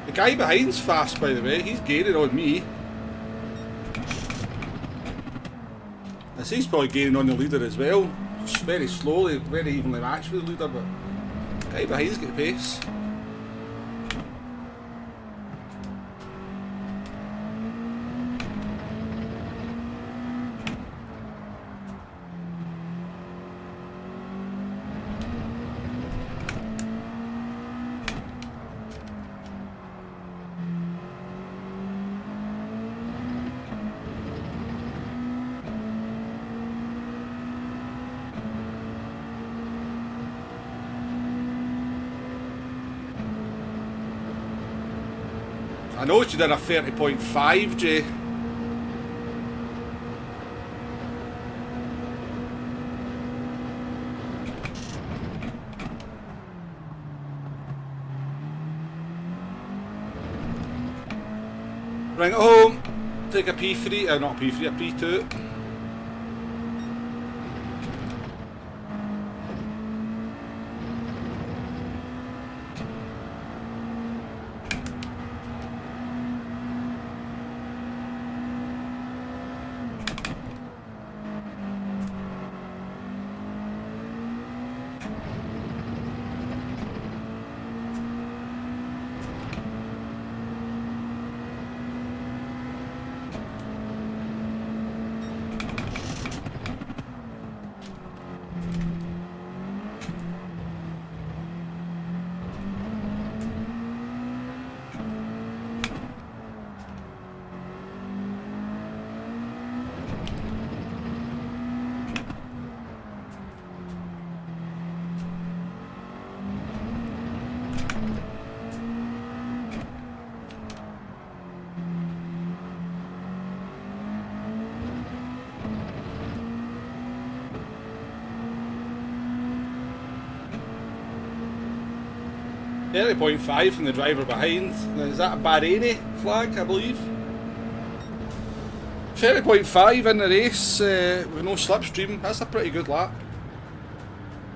The guy behind's fast, by the way. He's gaining on me. I see he's probably gaining on the leader as well. Just very slowly, very evenly matched with the leader, but the guy behind's got the pace. I noticed you did a 30.5, Jay. Bring it home. Take a P3, not P3, a P2. 30.5 from the driver behind. Now, is that a Bahraini flag, I believe? 30.5 in the race with no slipstream. That's a pretty good lap.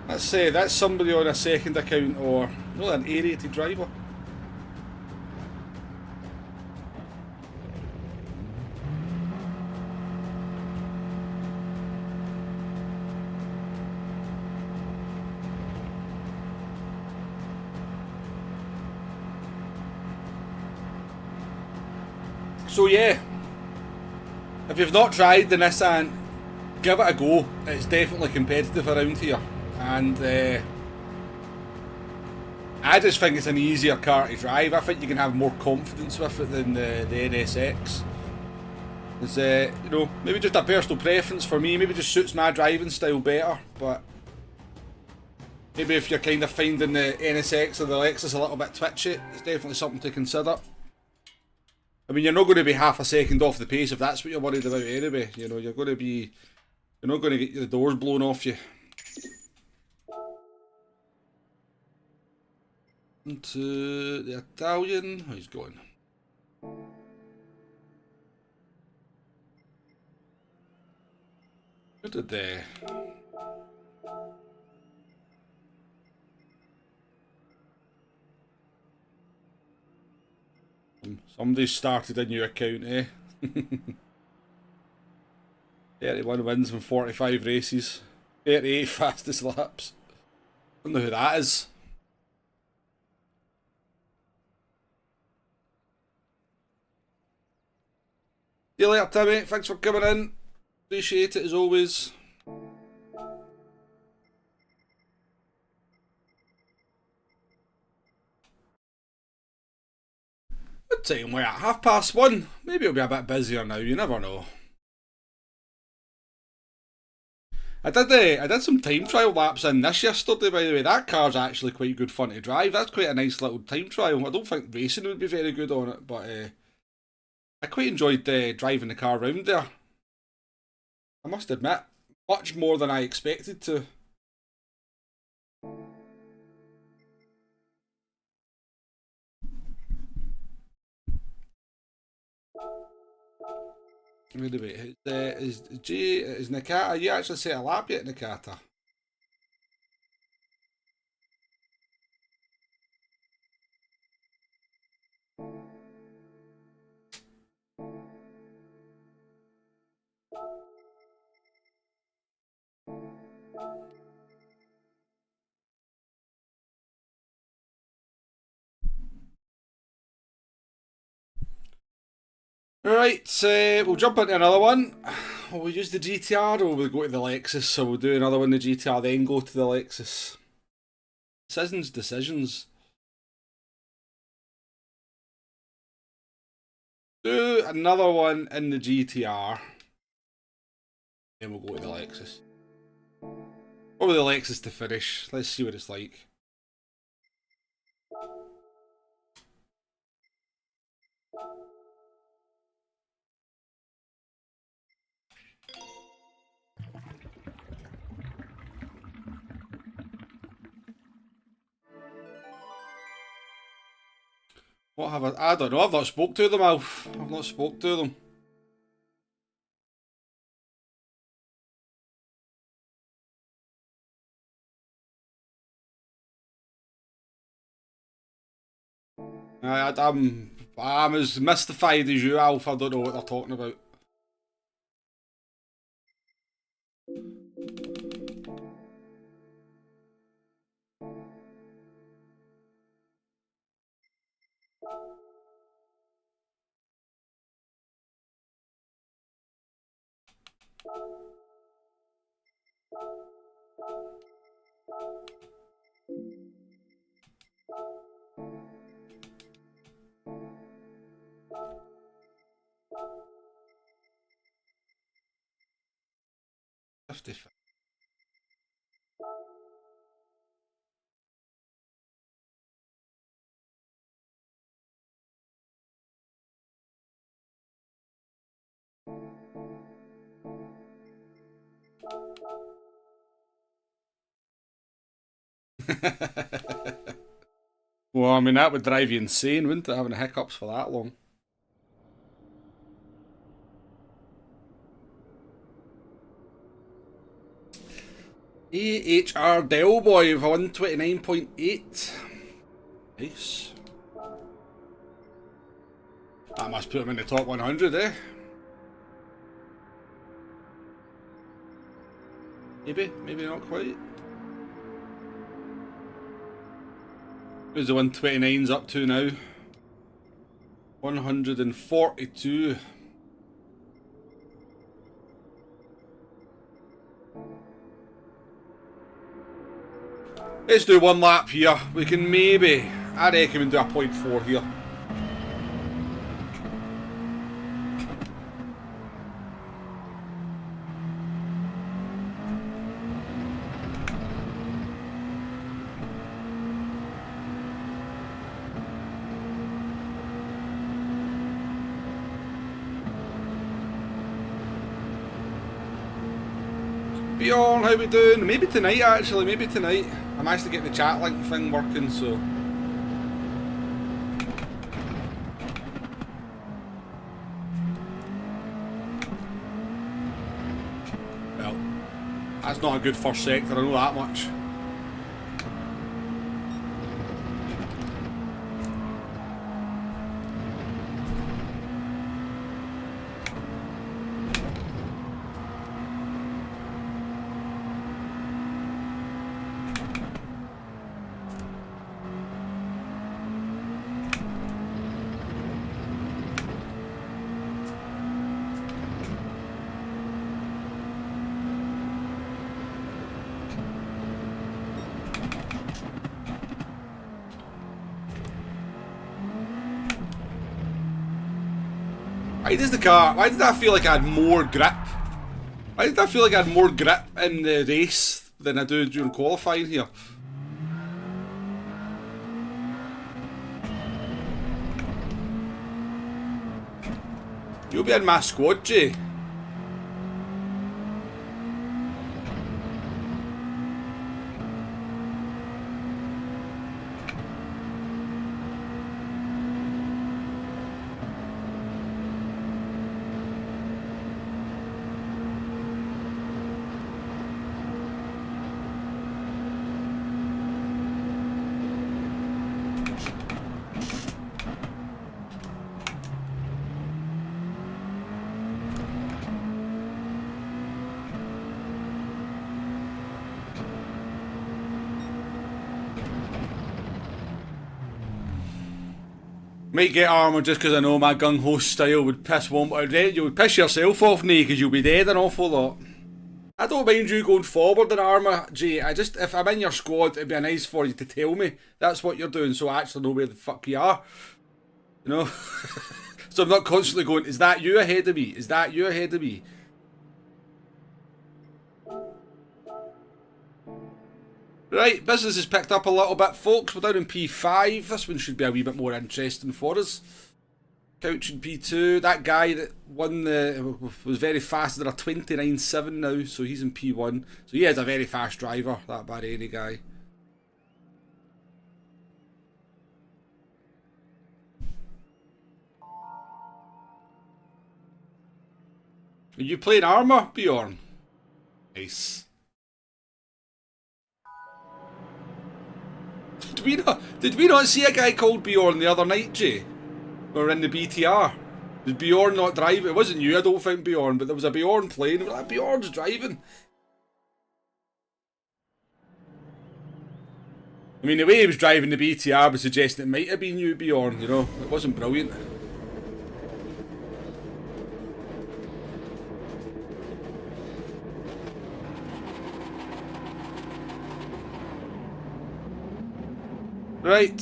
That's somebody on a second account or really an A-rated driver. So yeah, if you've not tried the Nissan, give it a go. It's definitely competitive around here, and I just think it's an easier car to drive. I think you can have more confidence with it than the NSX. It's you know, maybe just a personal preference for me. Maybe just suits my driving style better. But maybe if you're kind of finding the NSX or the Lexus a little bit twitchy, it's definitely something to consider. I mean, you're not going to be half a second off the pace if that's what you're worried about anyway. You know, you're not going to get the doors blown off you. Into the Italian, how's he going? What did they? Somebody started a new account, eh? 31 wins from 45 races. 38 fastest laps. I don't know who that is. See you later, Timmy. Thanks for coming in. Appreciate it as always. What time we're at? 1:30. Maybe it'll be a bit busier now. You never know. I did some time trial laps in this yesterday, by the way. That car's actually quite good fun to drive. That's quite a nice little time trial. I don't think racing would be very good on it, but I quite enjoyed driving the car around there. I must admit, much more than I expected to. Wait a minute, is Nakata, you actually set a lap yet, Nakata? Right, we'll jump into another one. Will we use the GTR or will we go to the Lexus? So we'll do another one in the GTR, then go to the Lexus. Decisions. Do another one in the GTR. Then we'll go to the Lexus. Or with the Lexus to finish. Let's see what it's like. What have I don't know, I've not spoke to them, Alf. I've not spoke to them. I'm as mystified as you, Alf. I don't know what they're talking about. Go Well, I mean, that would drive you insane, wouldn't it, having hiccups for that long? AHR Del Boy with a 129.8. Nice. That must put him in the top 100, eh? Maybe not quite. Who's the 129s up to now? 142. Let's do one lap here. We can maybe, I reckon we can do a 0.4 here. Bjorn, how we doing? Maybe tonight actually, maybe tonight. I managed to get the chat link thing working, so... Well, that's not a good first sector, I know that much. Why did I feel like I had more grip? Why did I feel like I had more grip in the race than I do during qualifying here? You'll be in my squad, Jay. Might get armour just because I know my gung-ho style would piss one, you would piss yourself off, Nay, because you'll be dead an awful lot. I don't mind you going forward in armour, Jay. If I'm in your squad, it'd be nice for you to tell me that's what you're doing, so I actually know where the fuck you are. You know? So I'm not constantly going, is that you ahead of me? Is that you ahead of me? Right, business has picked up a little bit, folks. We're down in P5. This one should be a wee bit more interesting for us. Couch in P2. That guy that won was very fast. They're a 29.7 now, so he's in P1. So he is a very fast driver, that Bahraini guy. Are you playing armour, Bjorn? Nice. Did we not see a guy called Bjorn the other night, Jay? We were in the BTR. Did Bjorn not drive? It wasn't you, I don't think, Bjorn, but there was a Bjorn playing. We were like, Bjorn's driving. I mean, the way he was driving the BTR was suggesting it might have been you, Bjorn, you know? It wasn't brilliant. Right.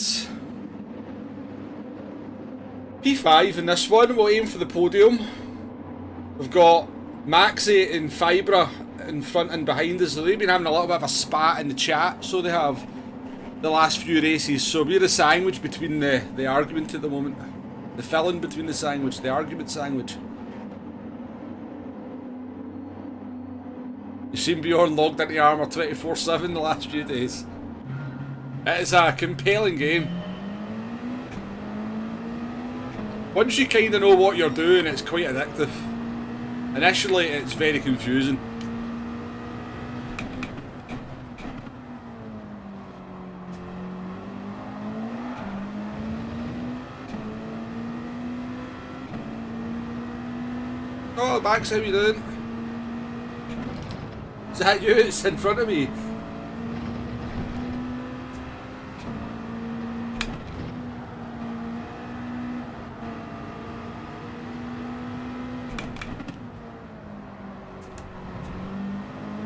P5 in this one, we'll aim for the podium. We've got Maxi and Fibra in front and behind us. So they've been having a little bit of a spat in the chat, so they have the last few races. So we're the sandwich between the argument at the moment. The filling between the sandwich, the argument sandwich. You've seen Bjorn logged into armour 24/7 the last few days. It is a compelling game. Once you kind of know what you're doing, it's quite addictive. Initially, it's very confusing. Oh, Max, how you doing? Is that you? It's in front of me.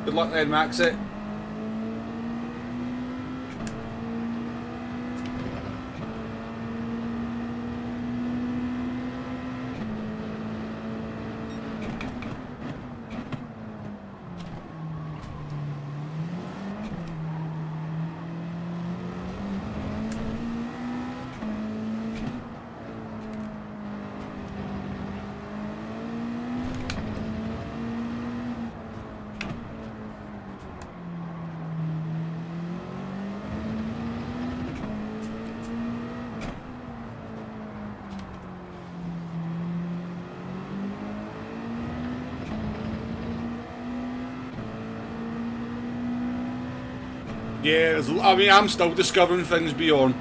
Good luck then, Max. It. Yeah, I mean, I'm still discovering things beyond.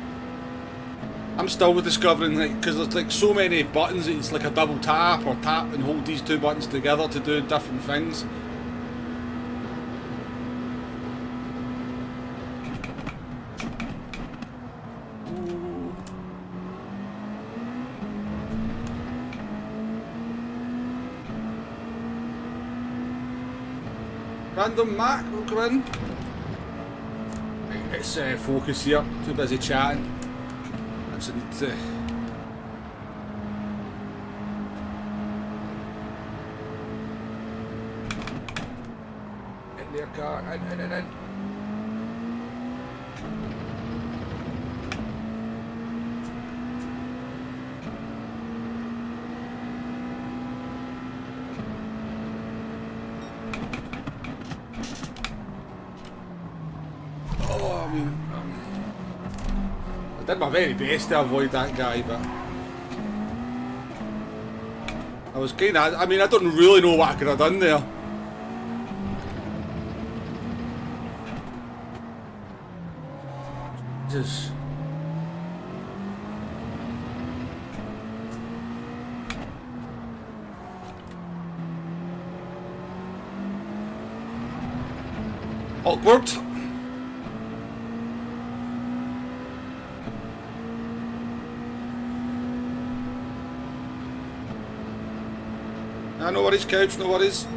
I'm still discovering, like, because there's like so many buttons, it's like a double tap or tap and hold these two buttons together to do different things. Random Mac will come in. Let's focus here, too busy chatting. That's a need to... In their car, in. I did my very best to avoid that guy, but I was kind of, I mean, I don't really know what I could have done there. Just... Awkward. No worries, Couch, no worries.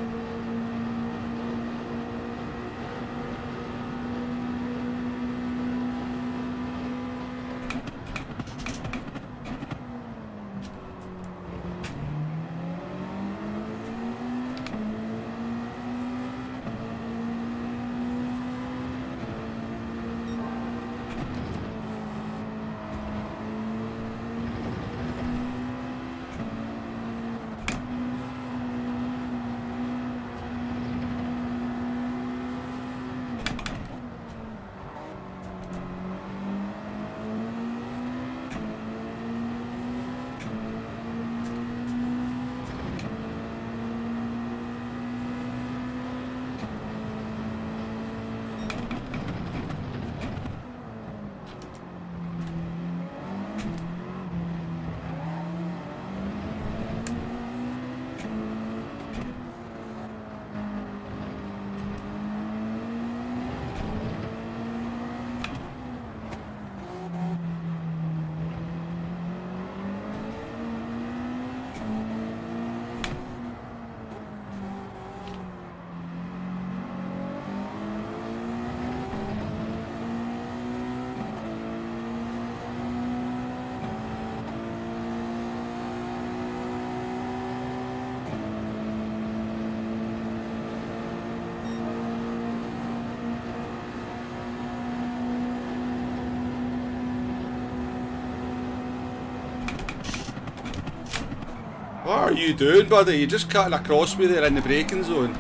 What are you doing, buddy? You're just cutting across me there in the braking zone.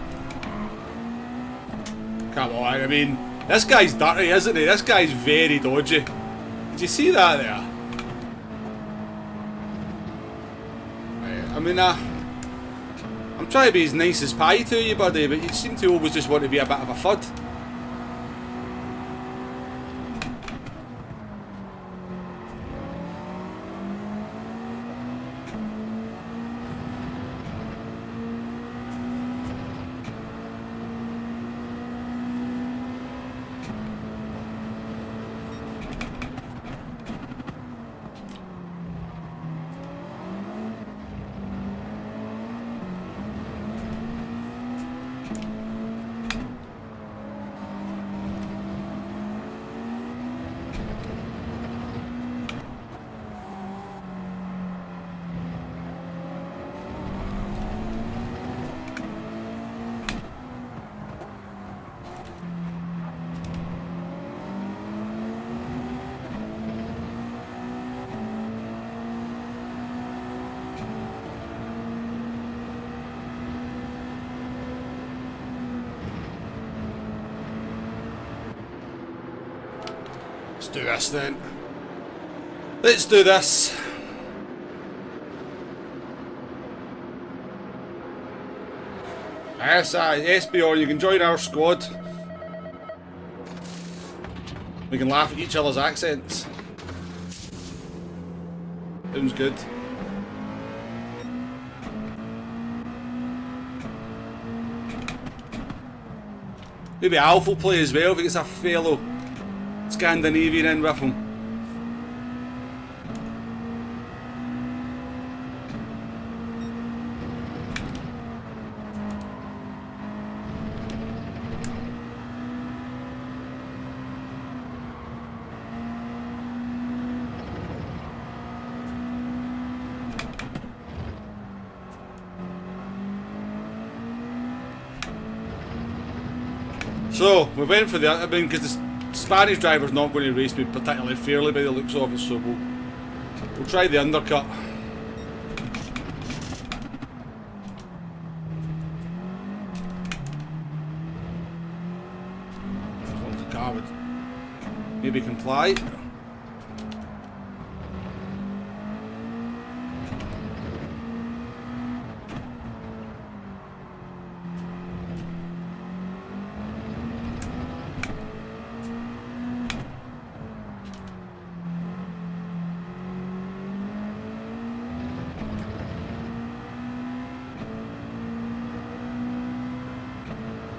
Come on, I mean, this guy's dirty, isn't he? This guy's very dodgy. Did you see that there? I mean, I'm trying to be as nice as pie to you, buddy, but you seem to always just want to be a bit of a fud. Let's do this then. Let's do this. Yes, SBR, you can join our squad. We can laugh at each other's accents. Sounds good. Maybe Alf will play as well if he gets a fellow Scandinavian in with him. So, we went for the, I mean, because the Spanish driver's not going to race me particularly fairly by the looks of it, so we'll try the undercut. As long as the car would maybe comply.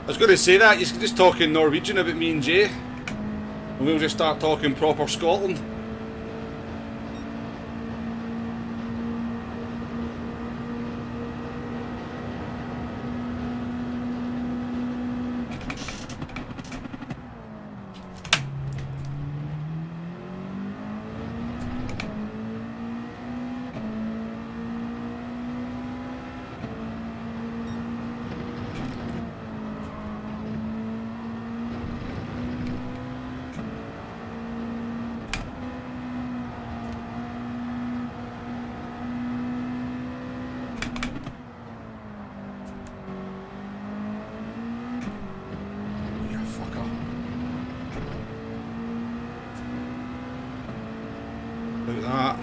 I was going to say that, you're just talking Norwegian about me and Jay, and we'll just start talking proper Scotland. Look at that.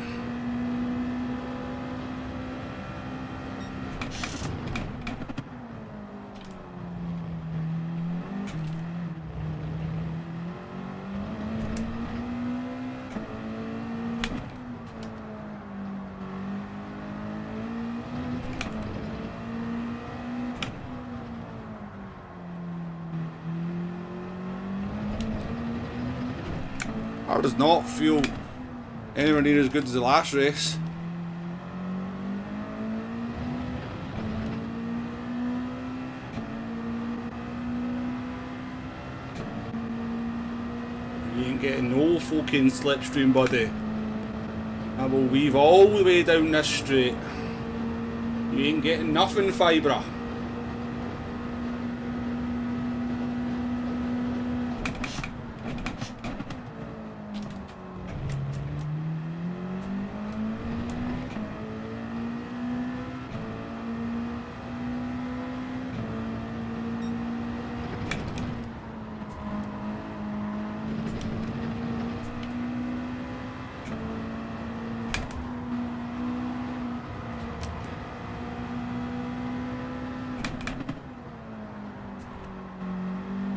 Car does not feel anywhere near as good as the last race. You ain't getting no fucking slipstream, buddy. I will weave all the way down this straight. You ain't getting nothing, Fibra.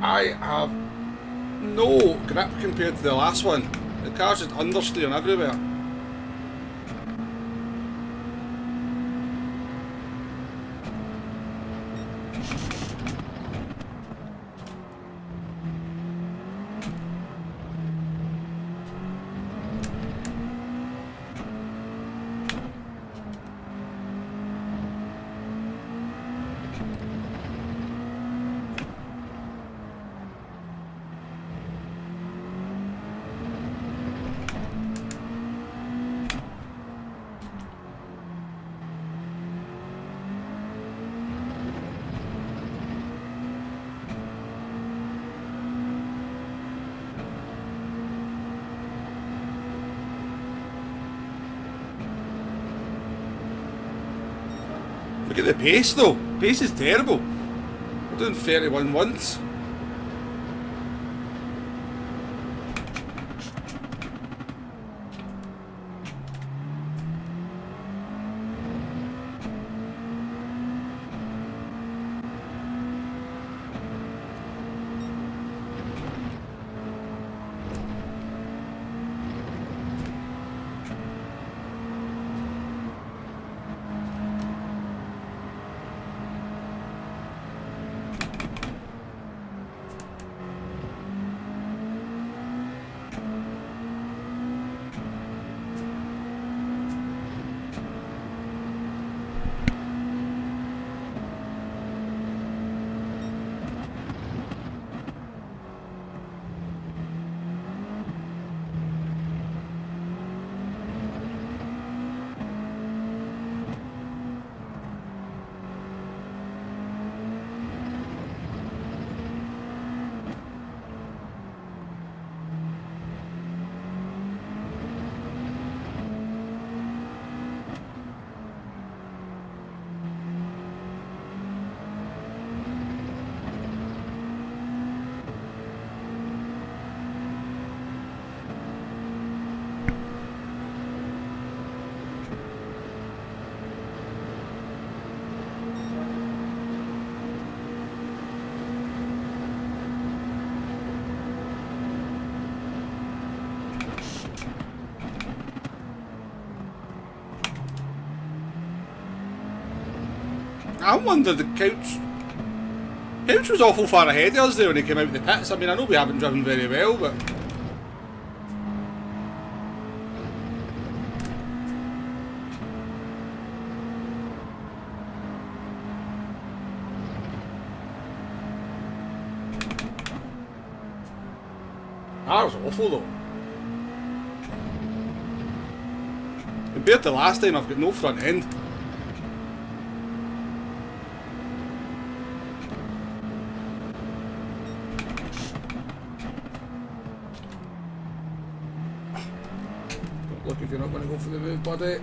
I have no grip compared to the last one. The car's just understeering everywhere. Look at the pace though. Pace is terrible. We're doing 31 once. I wondered the Couch was awful far ahead of us there when he came out of the pits. I mean, I know we haven't driven very well, but that was awful though. Compared to last time, I've got no front end. Look, if you're not going to go for the move, buddy.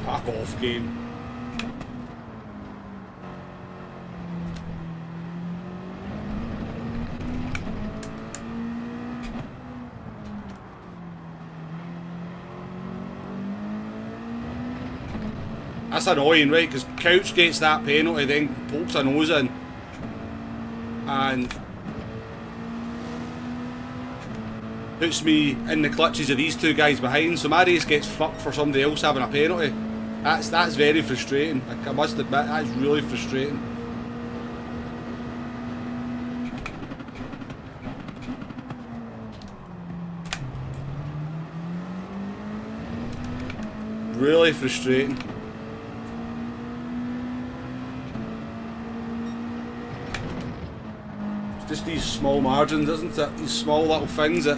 Fuck off, game. That's annoying, right? Because Couch gets that penalty, then pokes a nose in. And puts me in the clutches of these two guys behind, so my race gets fucked for somebody else having a penalty. That's very frustrating. I must admit, that's really frustrating. Really frustrating. Just these small margins, isn't it? These small little things that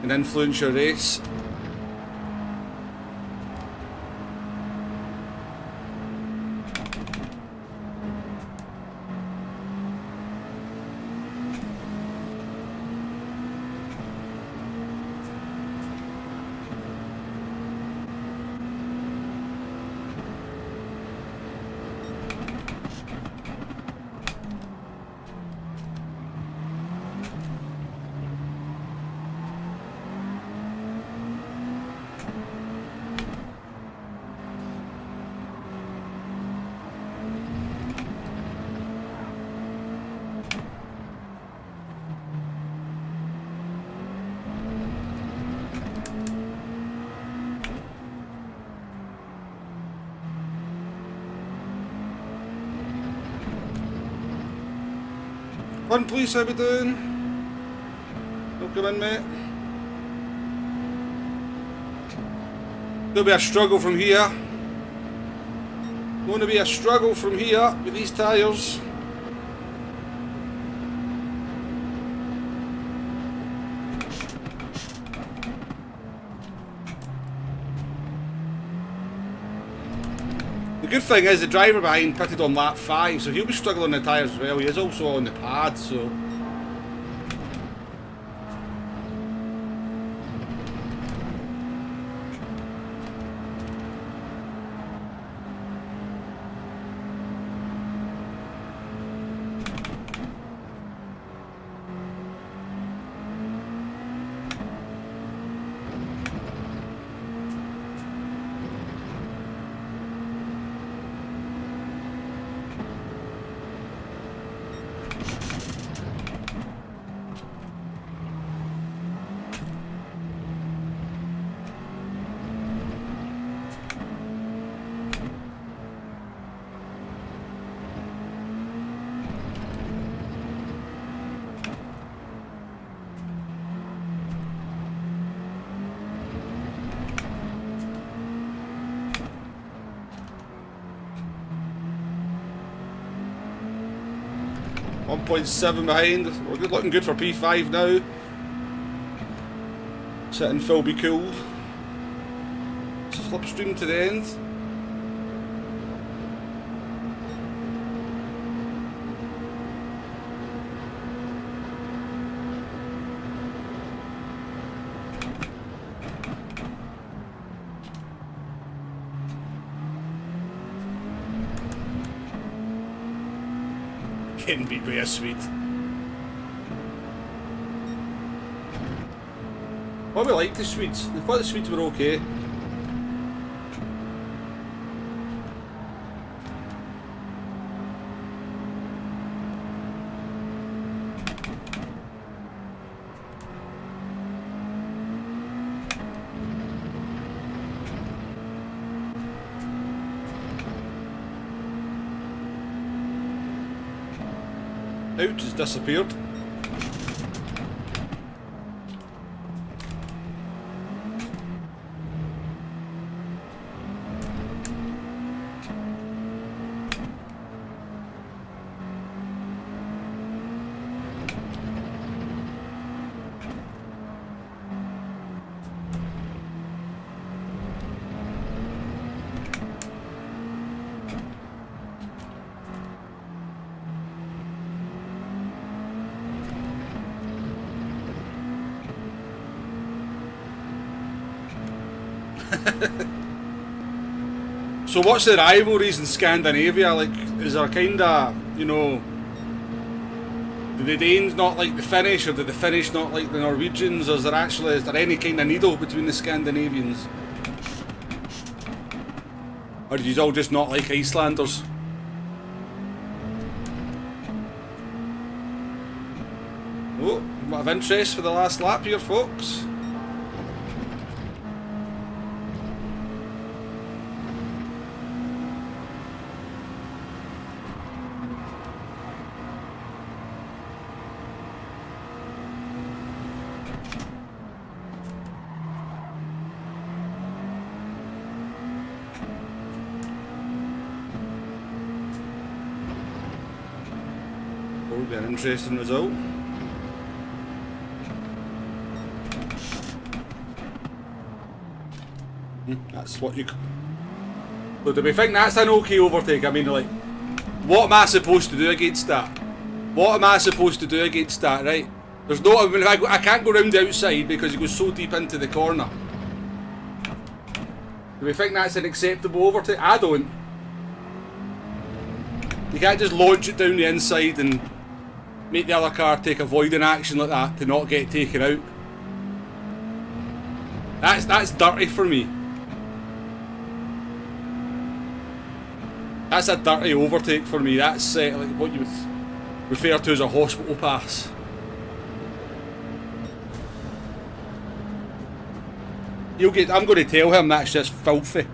can influence your race. One police, how we doing? Welcome in, mate. Gonna be a struggle from here. Gonna be a struggle from here with these tyres. The good thing is the driver behind pitted on lap 5, so he'll be struggling on the tyres as well. He is also on the pad, so... .7 behind. We're looking good for P5 now. Sitting Phil be cool. Slipstream to the end. Getting beat by a Swede. Well, we liked the Swedes. We thought the Swedes were okay. Out has disappeared. So what's the rivalries in Scandinavia? Like, is there kind of, you know, do the Danes not like the Finnish, or do the Finnish not like the Norwegians, or is there any kind of needle between the Scandinavians? Or do you all just not like Icelanders? Oh, a bit of interest for the last lap here, folks. Will be an interesting result. That's what you... So do we think that's an okay overtake? I mean, like, what am I supposed to do against that? What am I supposed to do against that, right? There's no... I mean, I can't go round the outside because he goes so deep into the corner. Do we think that's an acceptable overtake? I don't. You can't just launch it down the inside and make the other car take avoiding action like that to not get taken out. That's dirty for me. That's a dirty overtake for me. That's like what you would refer to as a hospital pass. I'm going to tell him that's just filthy.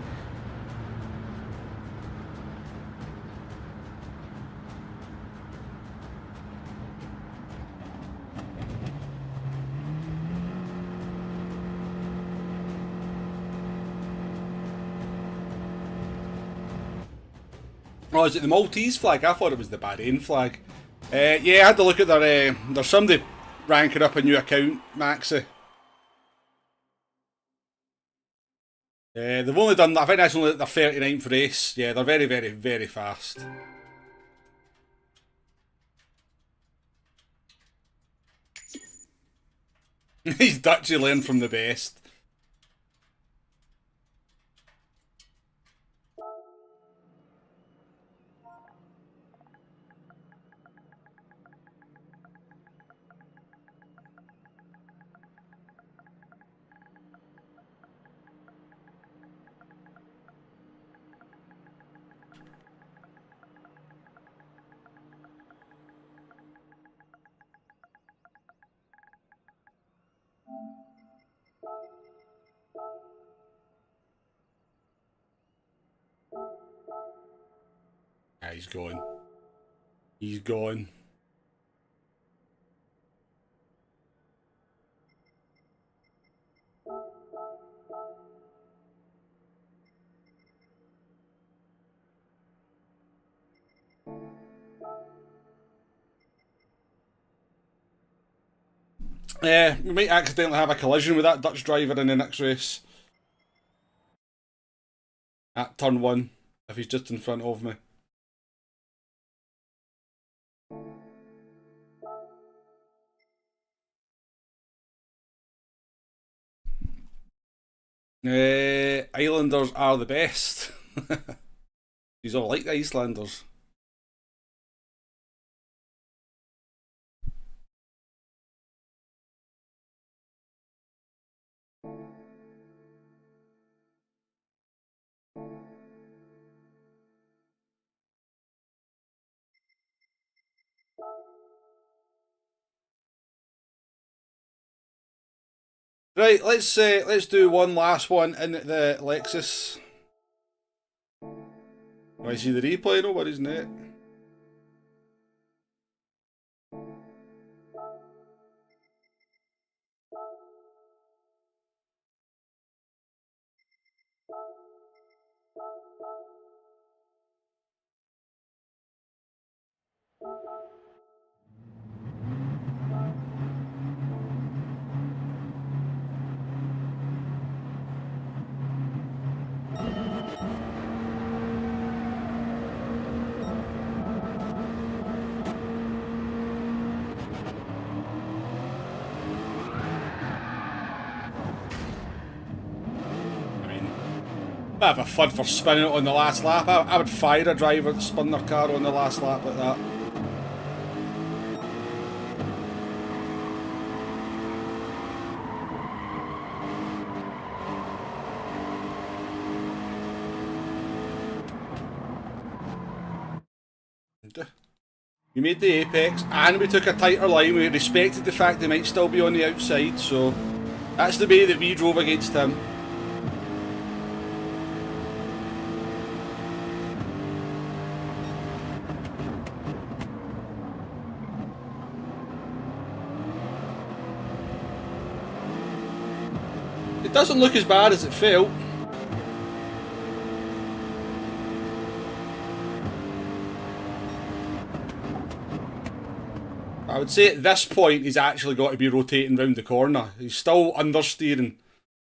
Oh, is it the Maltese flag? I thought it was the Bahrain flag. Yeah, I had to look at there's somebody ranking up a new account, Maxi. They've only done that. I think that's only their 39th race. Yeah, they're very, very, very fast. He's Dutchy learned from the best. Ah, he's gone. He's gone. We might accidentally have a collision with that Dutch driver in the next race. At turn 1, if he's just in front of me. Islanders are the best. He's all like the Icelanders. Right, let's do one last one in the Lexus. Do I see the replay? No worries, net. Bit of a fun for spinning it on the last lap. I would fire a driver that spun their car on the last lap like that. We made the apex and we took a tighter line. We respected the fact they might still be on the outside, so that's the way that we drove against him. It doesn't look as bad as it felt. I would say at this point he's actually got to be rotating round the corner. He's still understeering.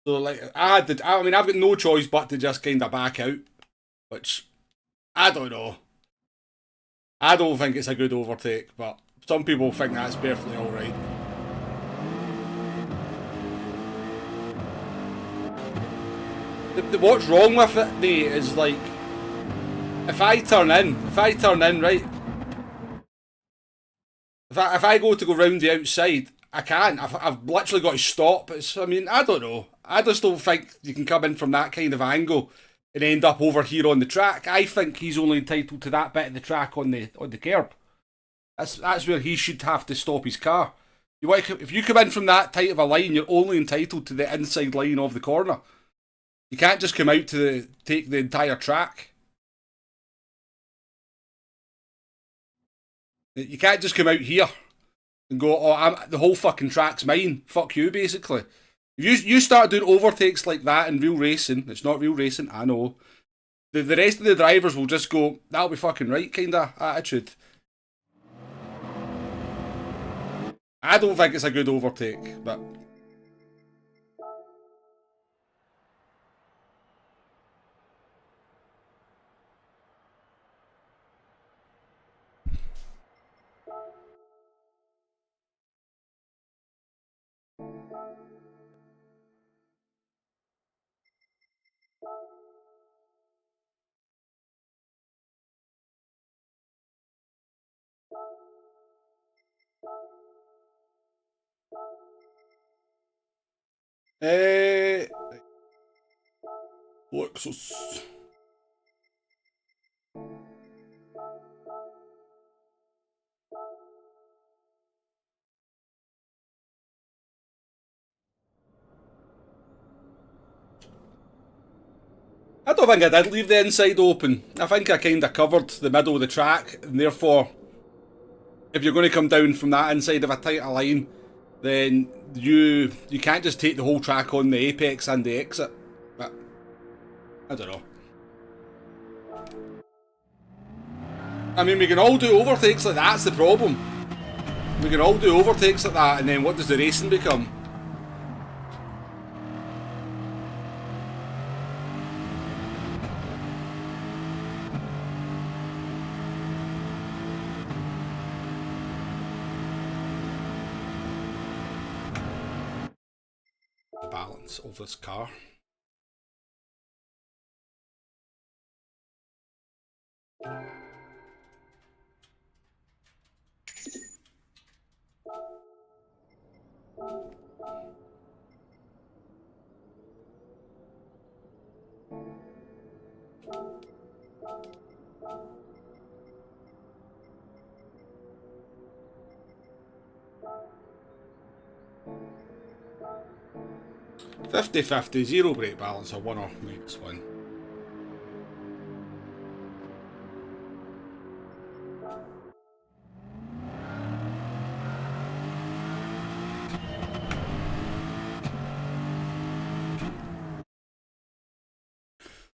So like I mean I've got no choice but to just kind of back out, which I don't know. I don't think it's a good overtake, but some people think that's perfectly alright. What's wrong with it, Nate, is like, if I turn in, right, if I go to go round the outside, I can't. I've literally got to stop. I mean, I don't know. I just don't think you can come in from that kind of angle and end up over here on the track. I think he's only entitled to that bit of the track on the curb. That's where he should have to stop his car. If you come in from that tight of a line, you're only entitled to the inside line of the corner. You can't just come out to take the entire track. You can't just come out here and go, oh, the whole fucking track's mine. Fuck you, basically. If you start doing overtakes like that in real racing, it's not real racing, I know. the rest of the drivers will just go, that'll be fucking right kind of attitude. I don't think it's a good overtake, but... Lexus. I don't think I did leave the inside open. I think I kind of covered the middle of the track, and therefore, if you're going to come down from that inside of a tighter line, then you can't just take the whole track on the apex and the exit. But I don't know. I mean, we can all do overtakes like that, that's the problem. We can all do overtakes like that, and then what does the racing become? The balance of this car. (50-50) zero brake balance, or 1 or -1.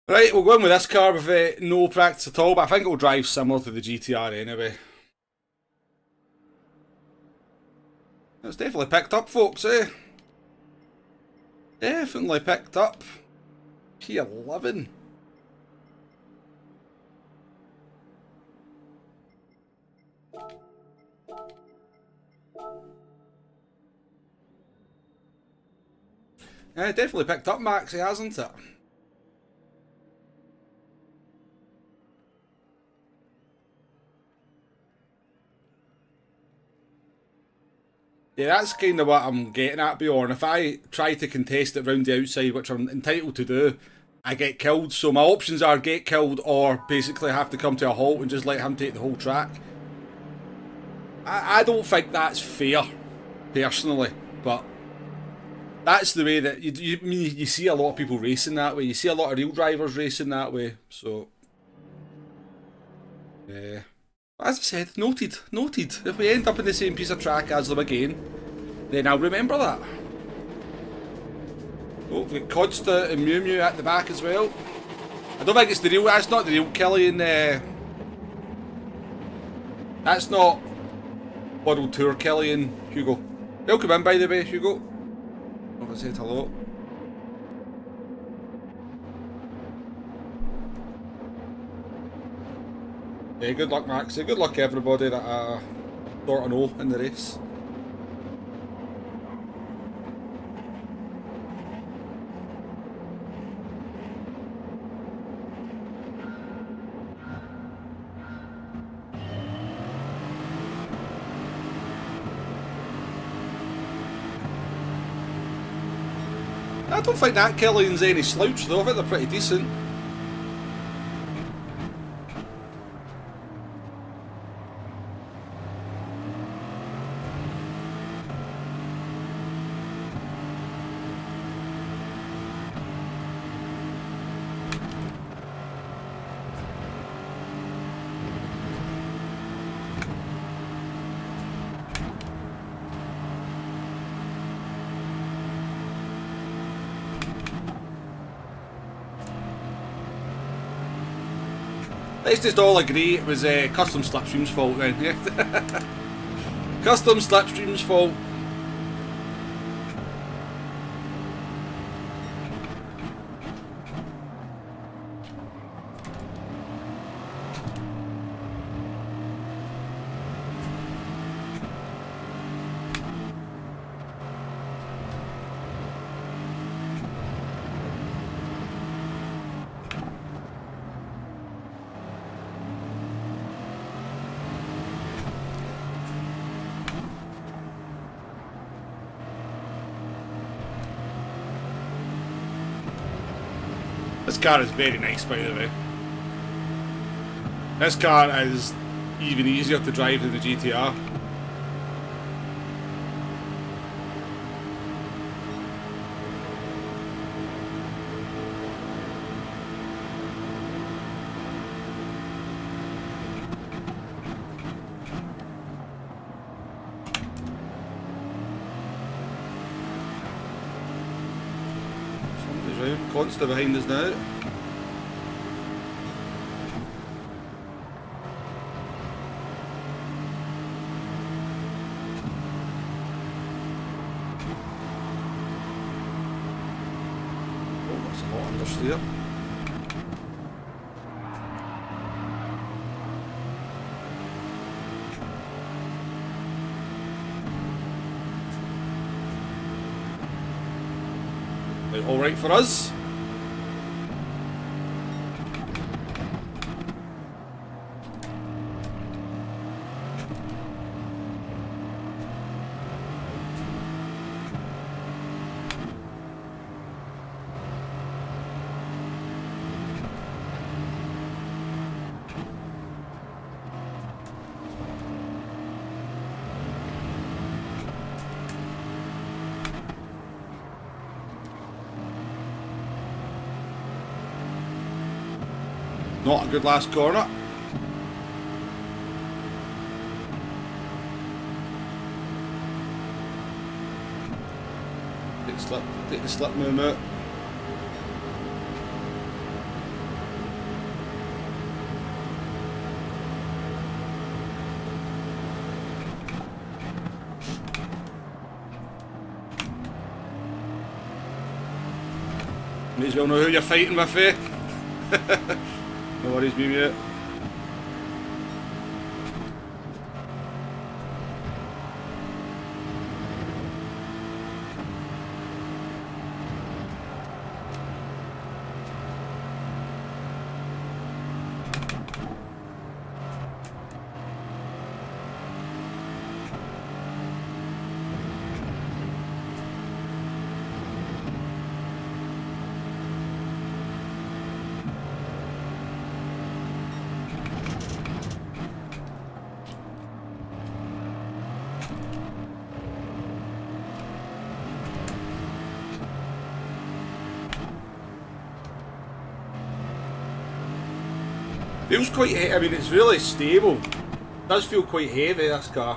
Right, we'll go in with this car with no practice at all, but I think it'll drive similar to the GTR anyway. It's definitely picked up, folks, eh? Definitely picked up. P11. Yeah, definitely picked up, Maxie, hasn't it? Yeah, that's kind of what I'm getting at, Bjorn. If I try to contest it round the outside, which I'm entitled to do, I get killed. So my options are get killed or basically have to come to a halt and just let him take the whole track. I don't think that's fair, personally, but that's the way that you see a lot of people racing that way. You see a lot of real drivers racing that way. So, yeah. As I said, noted. If we end up in the same piece of track as them again, then I'll remember that. Oh, we've got Kodsta and Mew Mew at the back as well. I don't think it's the real, that's not the real Killian, that's not World Tour Killian, Hugo. Welcome in, by the way, Hugo. If I said hello. Yeah, good luck, Maxie. Good luck, everybody that sort of know in the race. I don't think that Killian's any slouch though. I think they're pretty decent. Let's just all agree it was Custom Slipstream's fault then. Yeah. Custom Slipstream's fault. This car is very nice, by the way. This car is even easier to drive than the GTR. Consta behind us now. Oh, that's a lot understeer. All right for us. Not a good last corner. Take the slip movement. May as well know who you're fighting with, eh? No worries, me mate. Feels quite heavy. I mean, it's really stable. It does feel quite heavy, this car.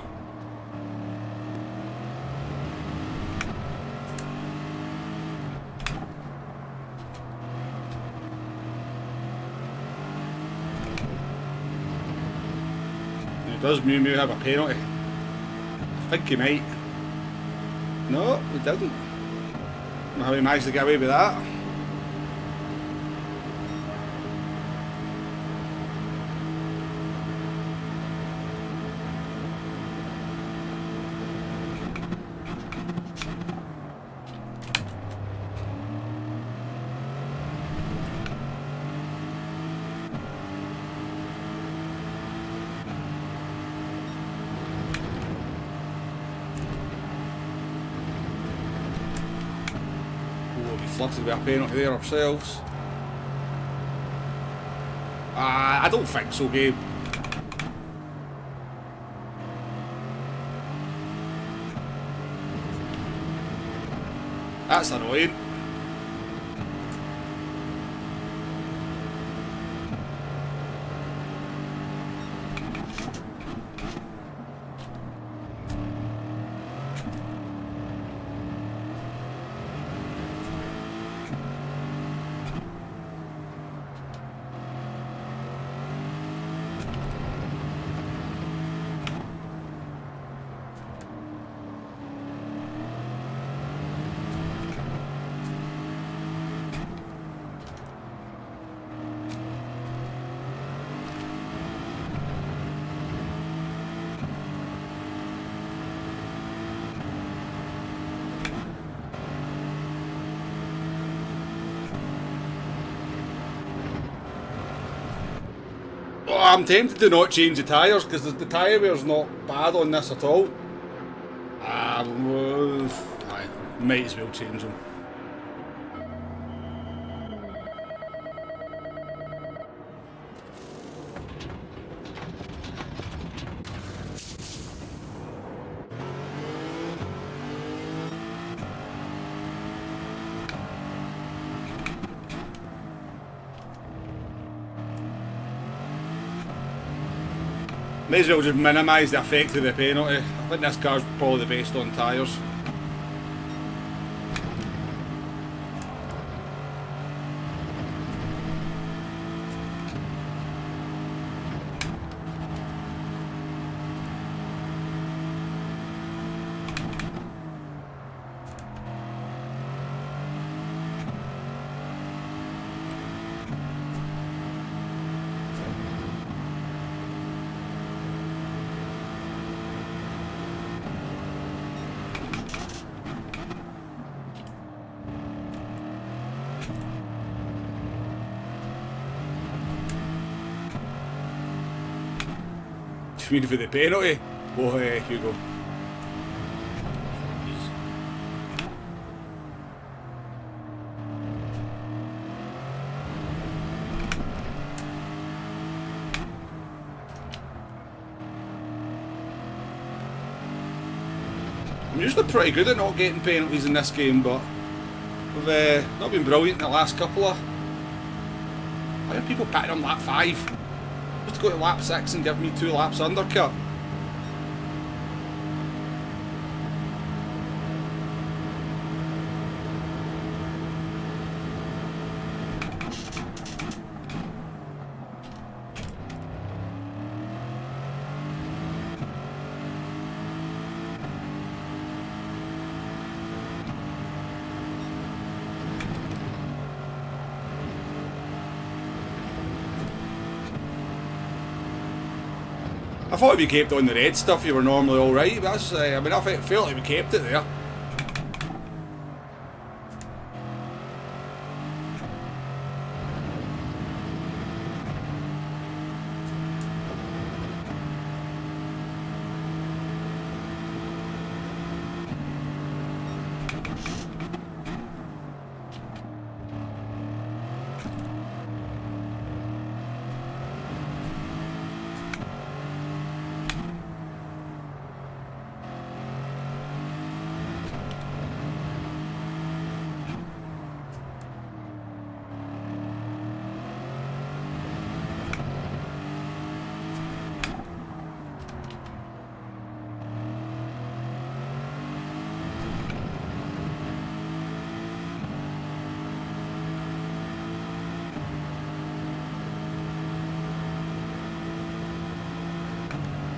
And does Mew Mew have a penalty? I think he might. No, he didn't. I don't know how he managed to get away with that. Flirted with a penalty there ourselves. I don't think so, Gabe. That's annoying. I'm tempted to not change the tyres because the tyre wear's not bad on this at all. I might as well change them. May as well just minimise the effect of the penalty. I think this car's probably the best on tyres. You mean for the penalty? Oh, here you go. I'm usually pretty good at not getting penalties in this game, but we've not been brilliant in the last couple of. Why are people picking on lap 5? Just go to lap 6 and give me 2 laps undercut. I thought if you kept on the red stuff you were normally alright, but that's, I mean I felt like we kept it there.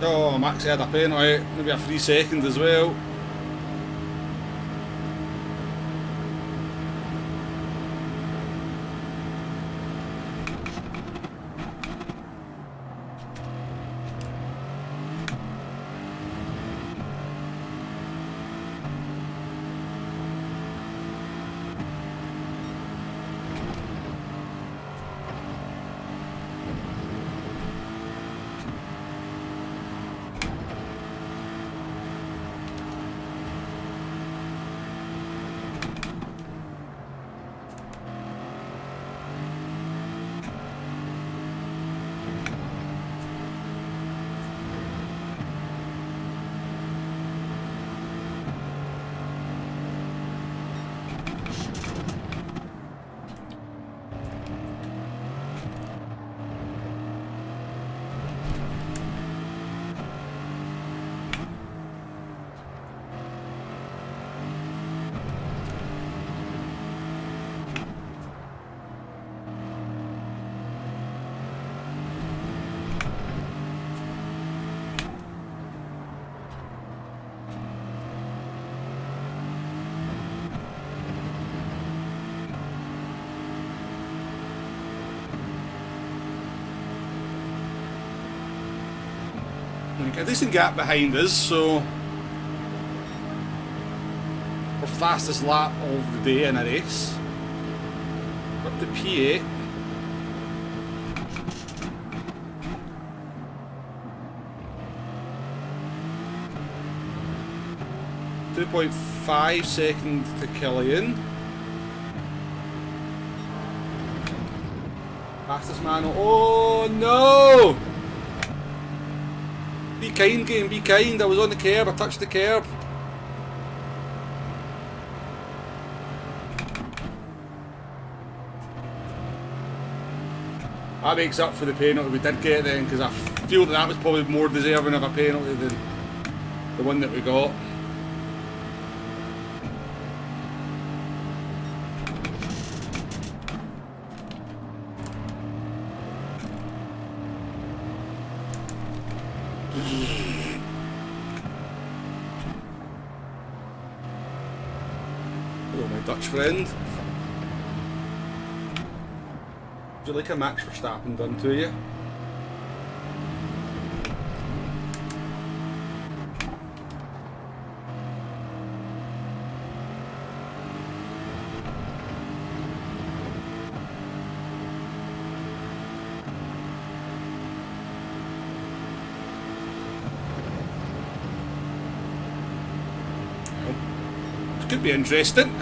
Oh, Max had a penalty, maybe a free second as well. A decent gap behind us, so our fastest lap of the day in a race. Up to P8. 2.5 seconds to Killian. Fastest man. Oh no! Be kind, game, be kind. I was on the curb, I touched the curb. That makes up for the penalty we did get then, because I feel that was probably more deserving of a penalty than the one that we got. Hello, my Dutch friend. Would you like a Max Verstappen done to you? It could be interesting.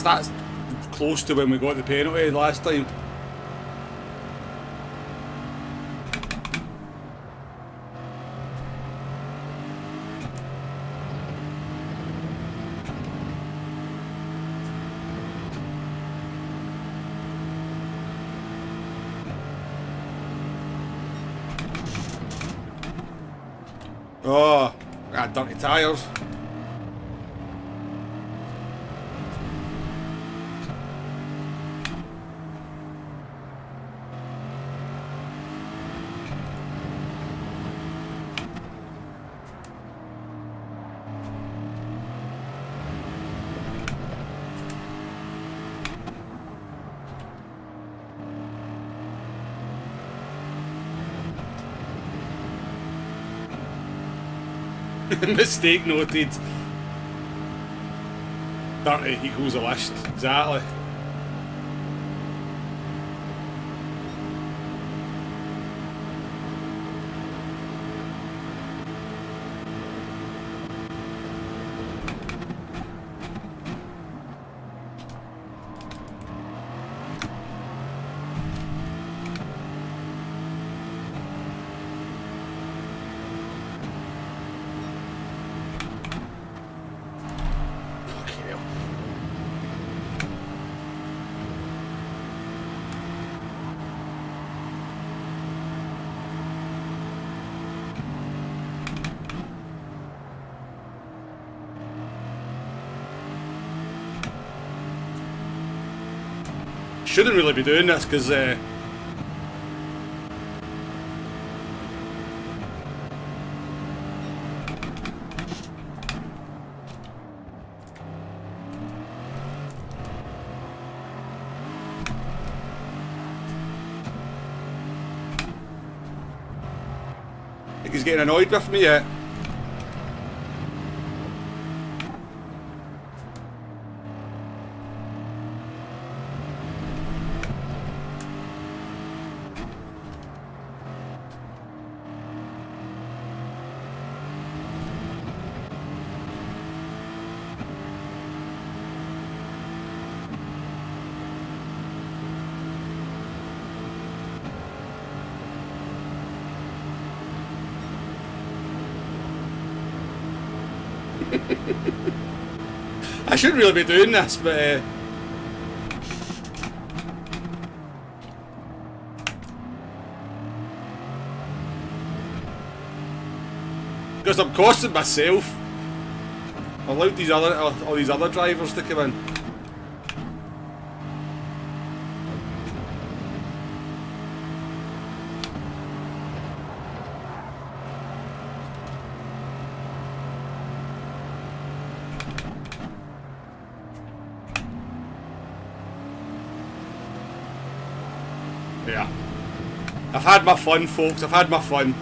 That's close to when we got the penalty last time. Oh, got dirty tyres. Mistake noted. 30 equals a list, exactly. Shouldn't really be doing this because I think he's getting annoyed with me yet. I shouldn't really be doing this, but because I'm costing myself. I allowed these other all these other drivers to come in. Yeah. I've had my fun, folks. I've had my fun.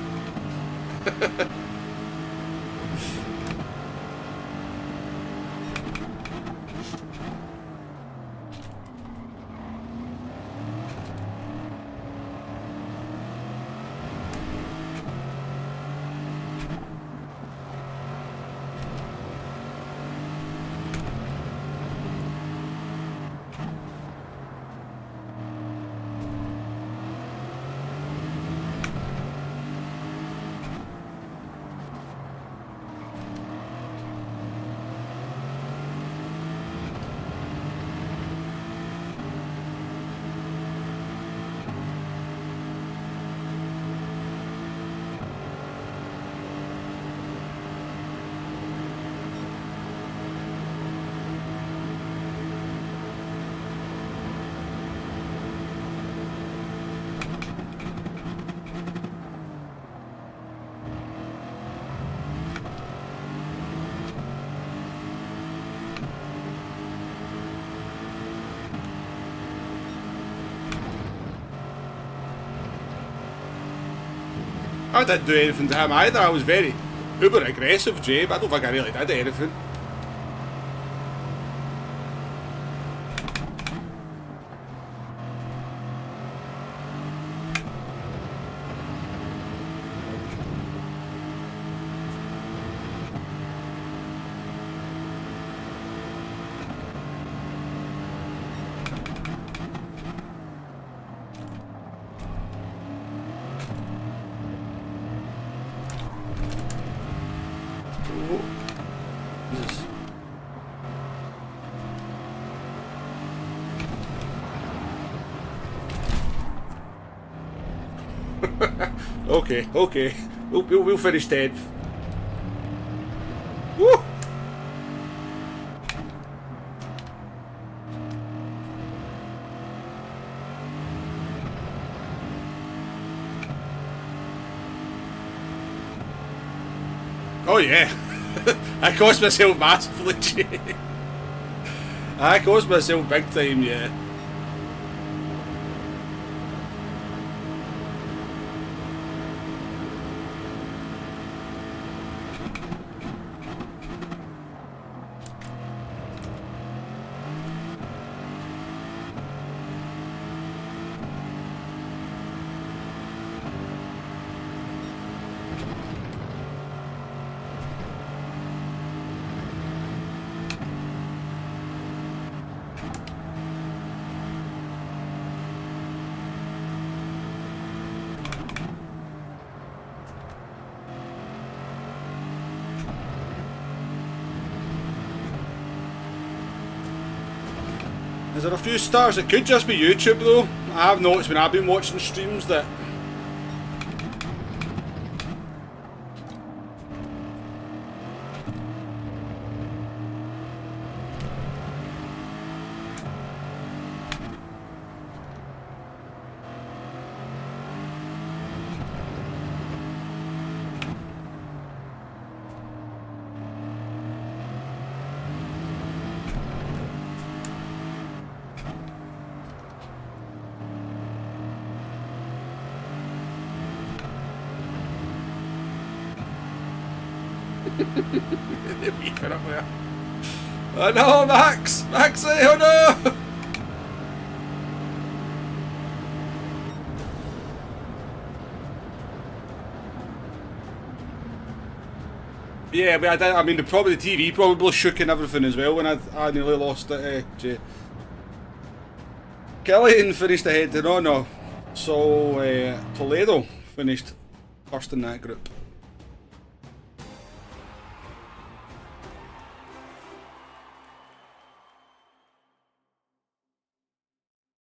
I didn't do anything to him either. I was very uber aggressive, Jay, but I don't think I really did anything. Jesus. Okay. We'll finish 10th. Woo! Oh yeah. I cost myself massively, Jay. I cost myself big time, yeah. Is there a few stars? It could just be YouTube though. I've noticed when I've been watching streams that oh no, Max! Maxie, oh no! Yeah, but I mean, the TV probably shook and everything as well when I nearly lost it, Jay. Killian finished ahead, no. So, Toledo finished first in that group.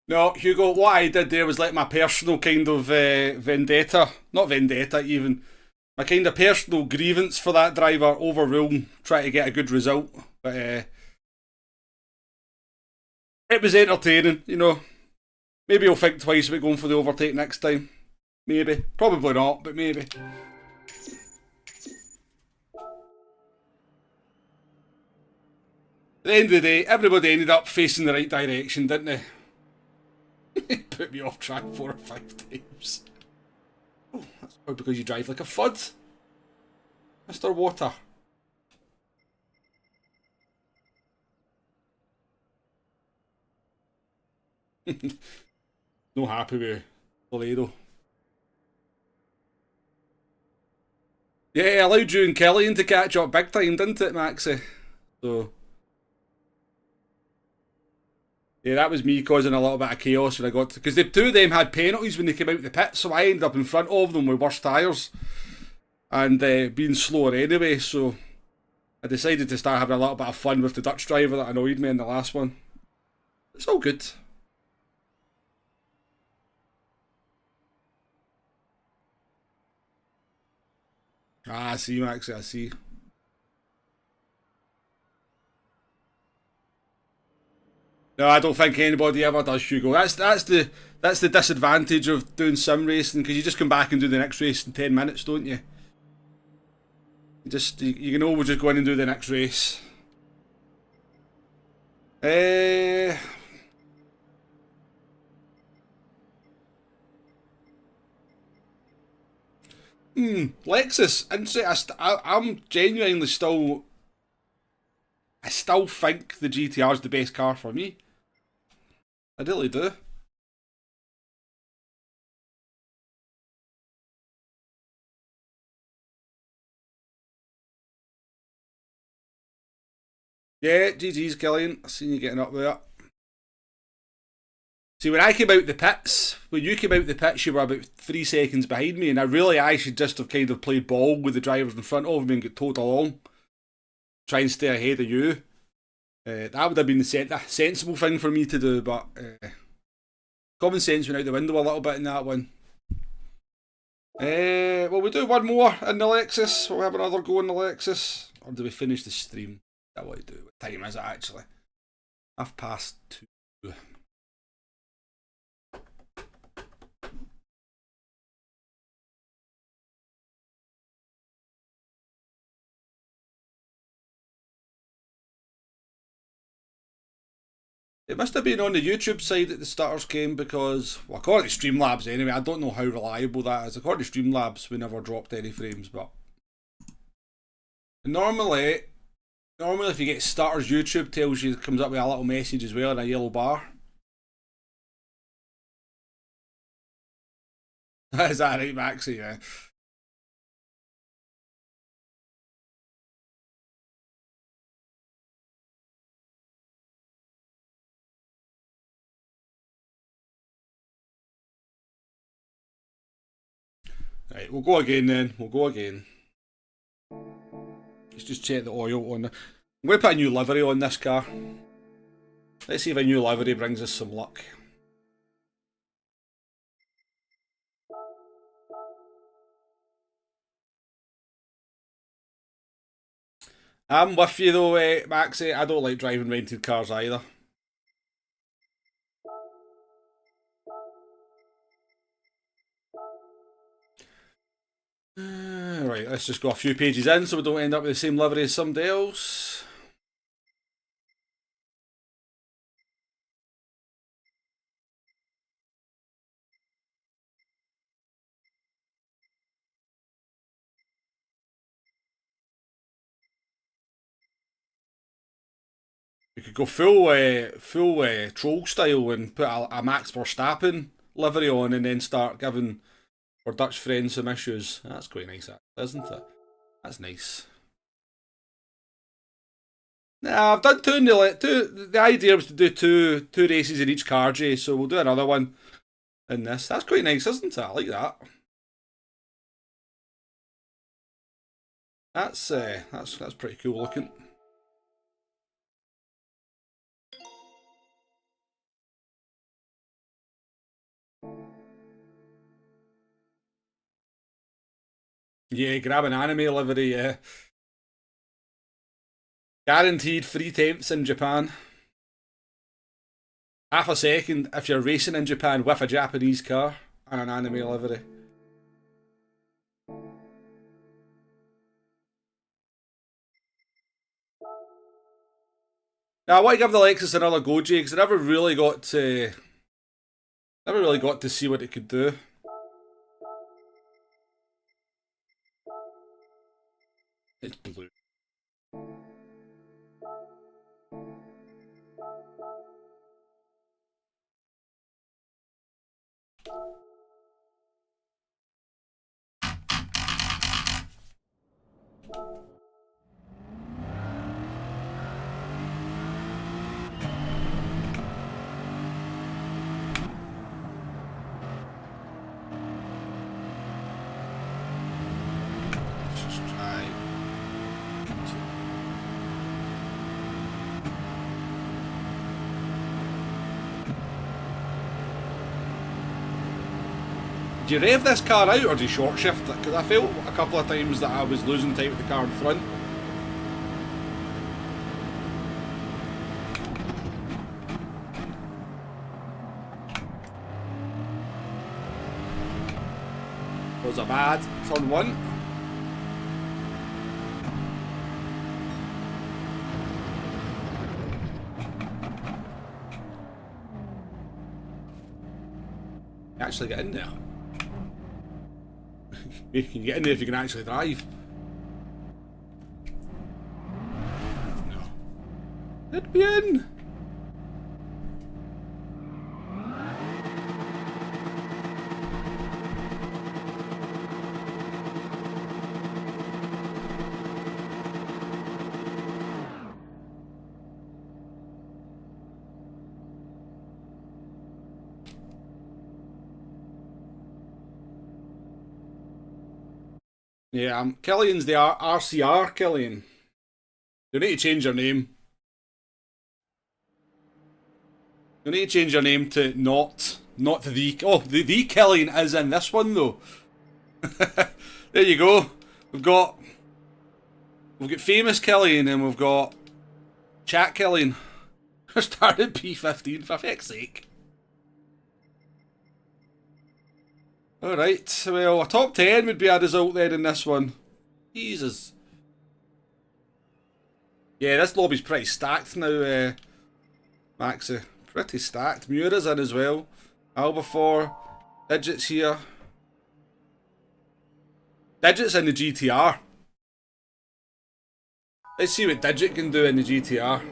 No, Hugo, what I did there was let my personal kind of vendetta, not vendetta even, my kind of personal grievance for that driver overrule, try to get a good result. But it was entertaining, you know. Maybe he'll think twice about going for the overtake next time. Maybe. Probably not, but maybe. At the end of the day, everybody ended up facing the right direction, didn't they? Put me off track 4 or 5 times. Oh, that's probably because you drive like a fud, Mr. Water. No happy with Toledo. Yeah, it allowed you and Killian to catch up big time, didn't it, Maxie? So, yeah, that was me causing a little bit of chaos when I got to... Because the two of them had penalties when they came out the pit, so I ended up in front of them with worse tyres. And being slower anyway, so... I decided to start having a little bit of fun with the Dutch driver that annoyed me in the last one. It's all good. Ah, I see, Maxie, I see. No, I don't think anybody ever does, Hugo. That's the disadvantage of doing sim racing, because you just come back and do the next race in 10 minutes, don't you? You can always just go in and do the next race. Lexus. I'm genuinely still. I still think the GTR is the best car for me. I really do. Yeah, GG's, Killian. I seen you getting up there. See, when I came out the pits, when you came out the pits, you were about 3 seconds behind me, and I should just have kind of played ball with the drivers in front of me and get towed along. Try and stay ahead of you. That would have been the sensible thing for me to do, but common sense went out the window a little bit in that one. Well, we do one more in the Lexus. We'll have another go in the Lexus. Or do we finish the stream? That what I do. What time is it actually? 2:30. It must have been on the YouTube side that the stutters came because, well, according to Streamlabs anyway, I don't know how reliable that is. According to Streamlabs, we never dropped any frames, but normally if you get stutters, YouTube tells you, it comes up with a little message as well in a yellow bar. Is that right, Maxie? Yeah. Right, we'll go again then. We'll go again. Let's just check the oil on the... I'm going to put a new livery on this car. Let's see if a new livery brings us some luck. I'm with you though, Maxie. I don't like driving rented cars either. Right, let's just go a few pages in so we don't end up with the same livery as somebody else. We could go full troll style and put a Max Verstappen livery on and then start giving our Dutch friends some issues. That's quite nice, isn't it? That's nice. Nah, I've done two. The idea was to do two races in each car, Jay. So we'll do another one in this. That's quite nice, isn't it? I like that. That's pretty cool looking. Yeah, grab an anime livery, yeah. Guaranteed free temps in Japan. Half a second if you're racing in Japan with a Japanese car and an anime livery. Now, I want to give the Lexus another go, Jay, because I never really got to Never really got to see what it could do. It's blue. Do you rev this car out or do you short shift it? Because I felt a couple of times that I was losing time with the car in front. Was a bad turn one. Actually get in there. You can get in there if you can actually drive. No. Let me in. Yeah, Killian's the RCR, Killian. You need to change your name. You need to change your name to not the... Oh, the Killian is in this one, though. There you go. We've got famous Killian and we've got chat Killian. Started P15, for feck's sake. Alright, well, a top 10 would be a result then in this one. Jesus. Yeah, this lobby's pretty stacked now, Maxie. Pretty stacked. Mura's in as well. Albafor. Digit's here. Digit's in the GTR. Let's see what Digit can do in the GTR.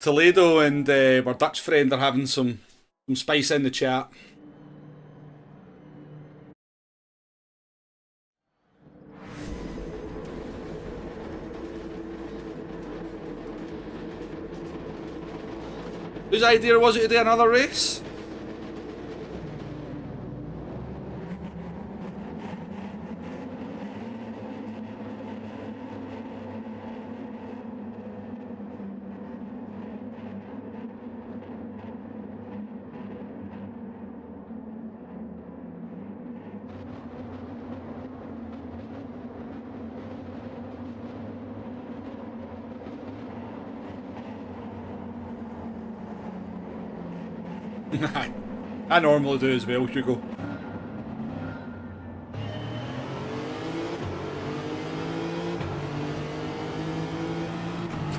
Toledo and our Dutch friend are having some spice in the chat. Whose idea was it to do another race? I normally do as well, Hugo.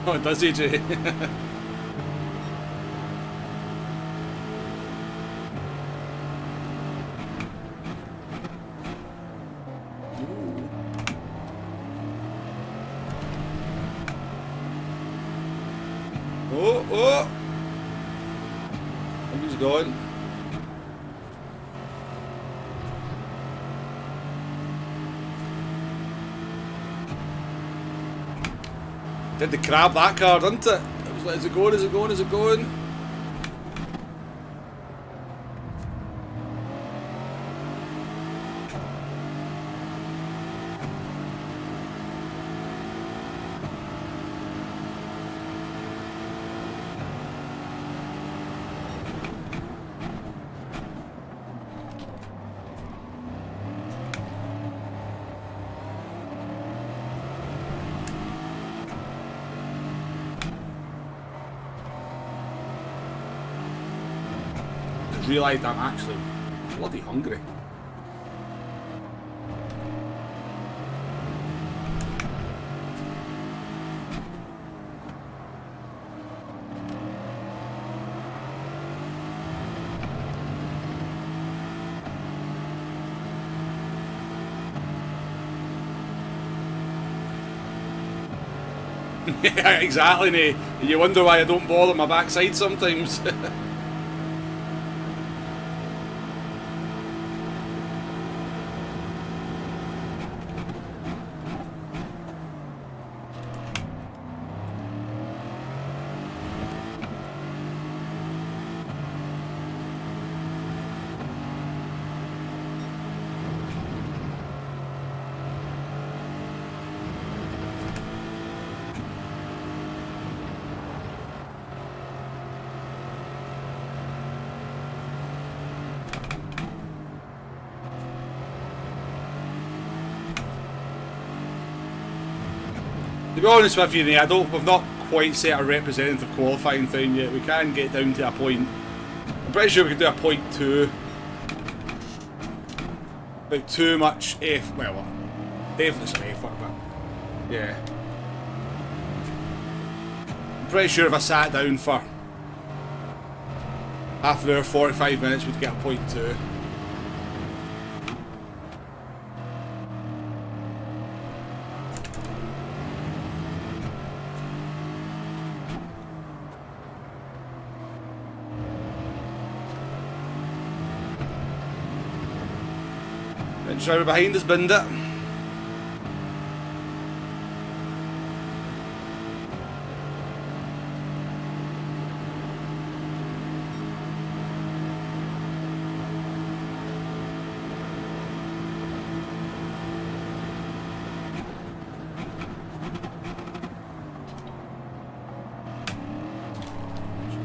Oh, does he, Jay? Oh! He's going. Did the crab that car, didn't it? It was like, is it going, is it going, is it going? Realised I'm actually bloody hungry. Yeah, exactly, mate. You wonder why I don't bother my backside sometimes. To be honest with you, we've not quite set a representative qualifying time yet. We can get down to a point. I'm pretty sure we can do a point 2. Without too much effort. Well, definitely some effort, but yeah. I'm pretty sure if I sat down for half an hour, 45 minutes, we'd get a point 2. Driver behind us binned it.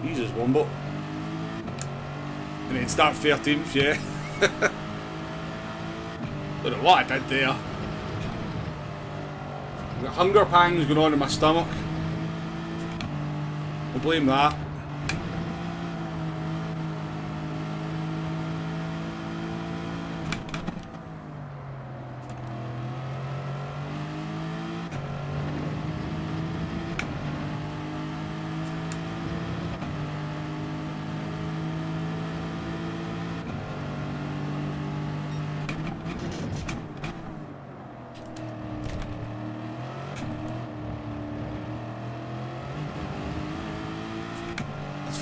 Jesus, Wombo. And then start 13th, yeah. Don't know what I did there. I've got hunger pangs going on in my stomach. We'll blame that.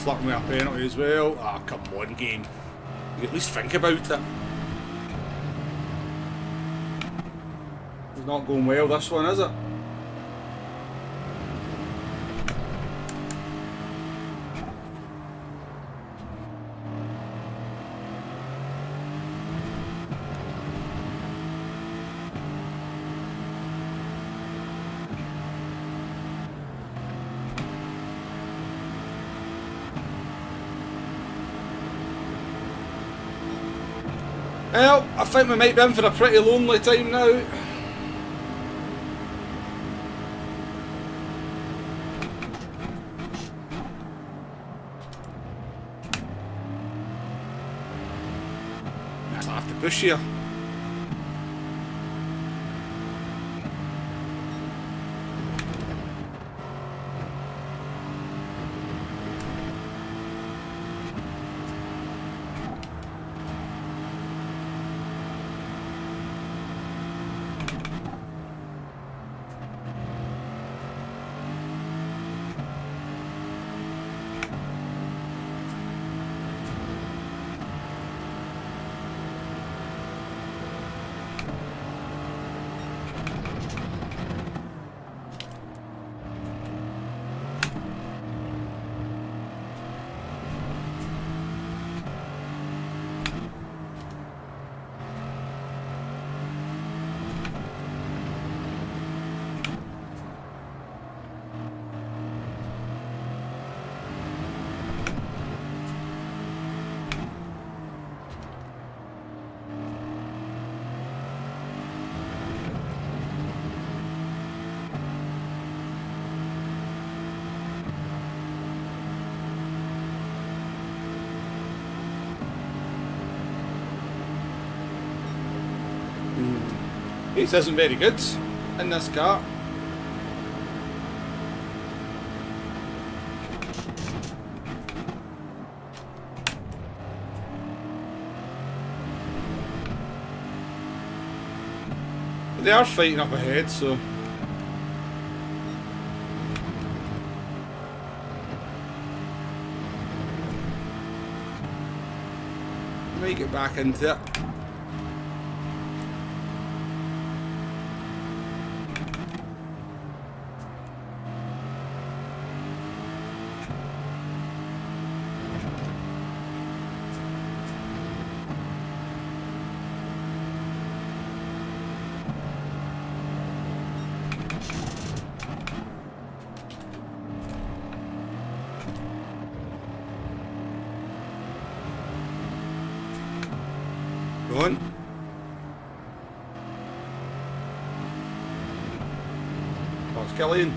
Flirting with a penalty as well. Ah, come on, game. You at least think about it. It's not going well, this one, is it? Well, I think we might be in for a pretty lonely time now. I'll have to push here. This isn't very good in this car. They are fighting up ahead, so might get back into it. Going. Oh, it's Killian.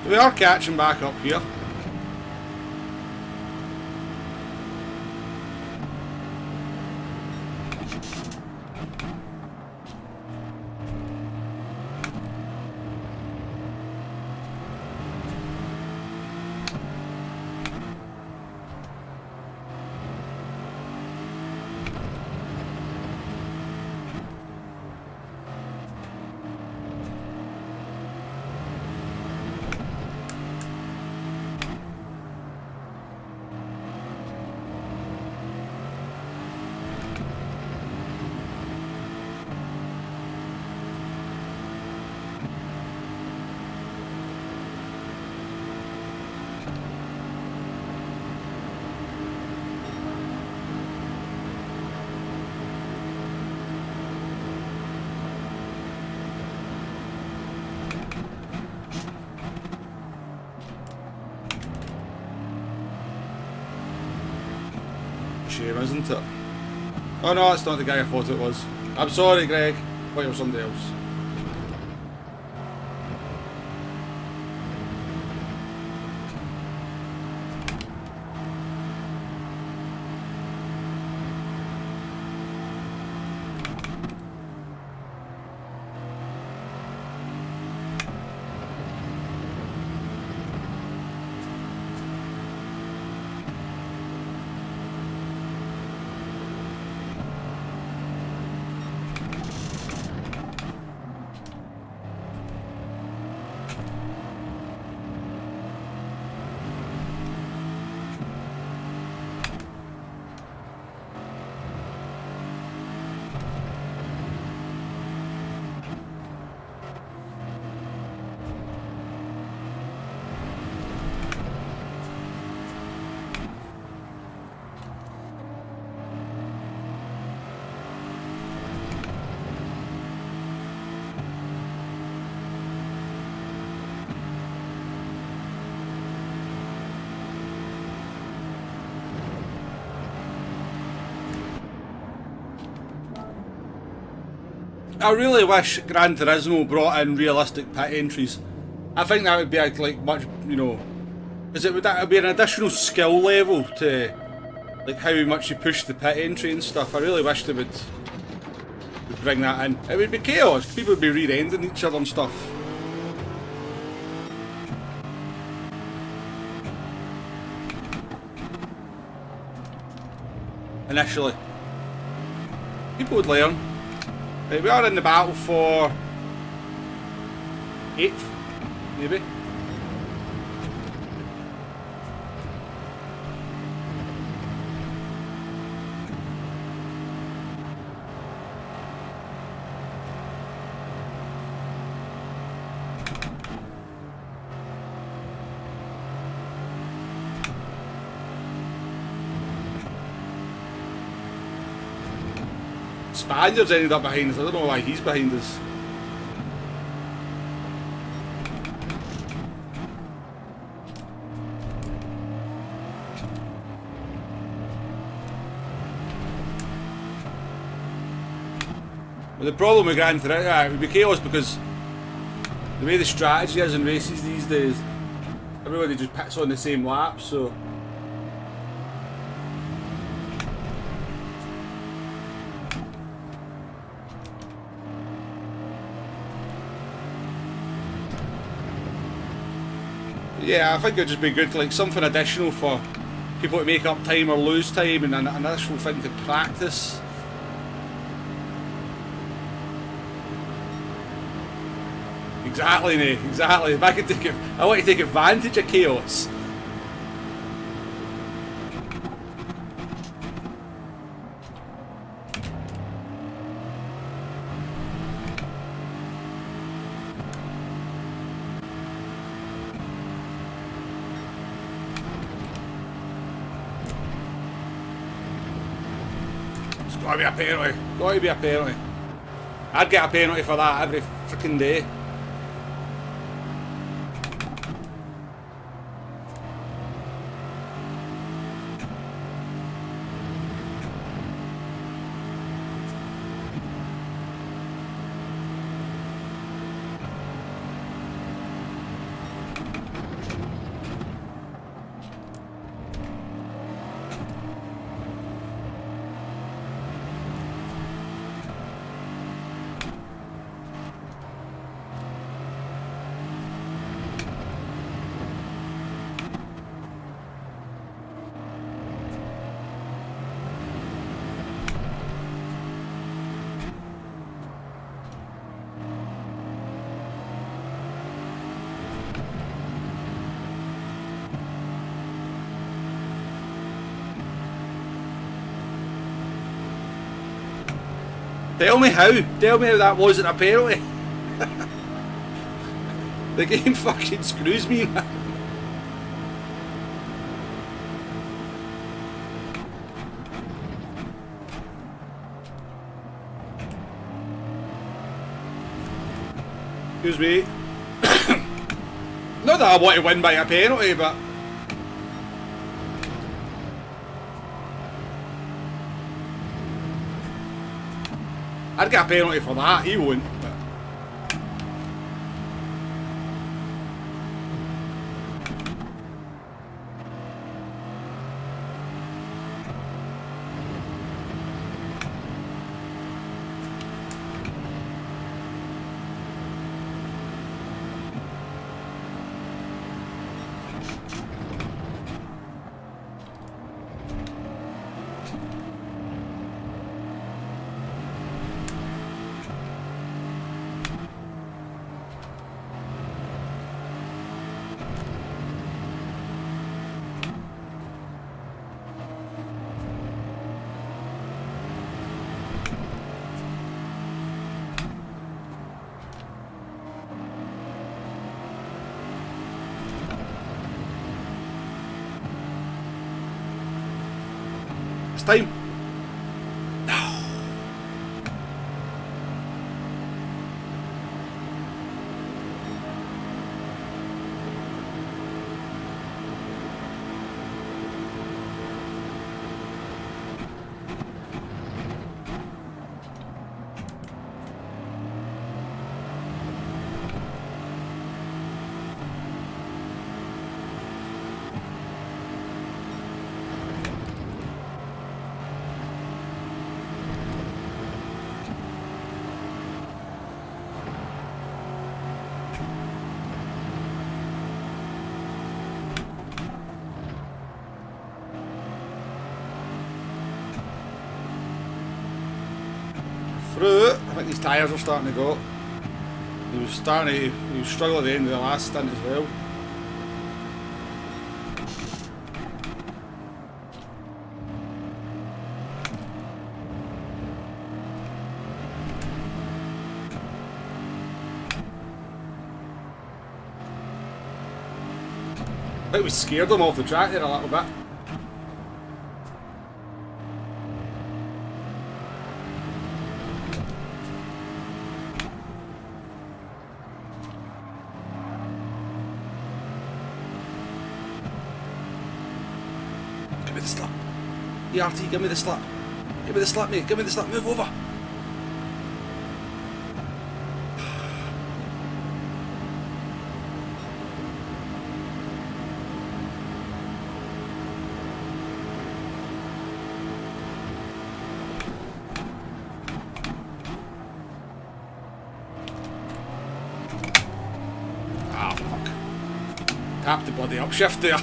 We are catching back up here. Shame, isn't it? Oh no, it's not the guy I thought it was. I'm sorry, Greg. I thought it was somebody else. I really wish Gran Turismo brought in realistic pit entries. I think that would be like much, you know, because it would be an additional skill level to like how much you push the pit entry and stuff. I really wish they would bring that in. It would be chaos. People would be rear-ending each other and stuff. Initially, people would learn. Right, we are in the battle for 8th, maybe. Spaniards ended up behind us. I don't know why he's behind us. But the problem with Gran Turismo, it would be chaos because the way the strategy is in races these days, everybody just pits on the same lap, so... Yeah, I think it'd just be good, like something additional for people to make up time or lose time, and an actual thing to practice. Exactly, mate, exactly. If I could take it, I want to take advantage of chaos. It's got to be a penalty. Got to be a penalty. I'd get a penalty for that every freaking day. Tell me how. Tell me how that wasn't a penalty. The game fucking screws me, man. Excuse me. Not that I want to win by a penalty, but... I'd get a penalty for that, he won't. But... time. No. Through it. I think these tyres are starting to go. He was struggling at the end of the last stint as well. I think we scared them off the track there a little bit. ERT, give me the slap. Give me the slap, mate. Give me the slap. Move over. Ah, fuck. Tap the bloody upshift there.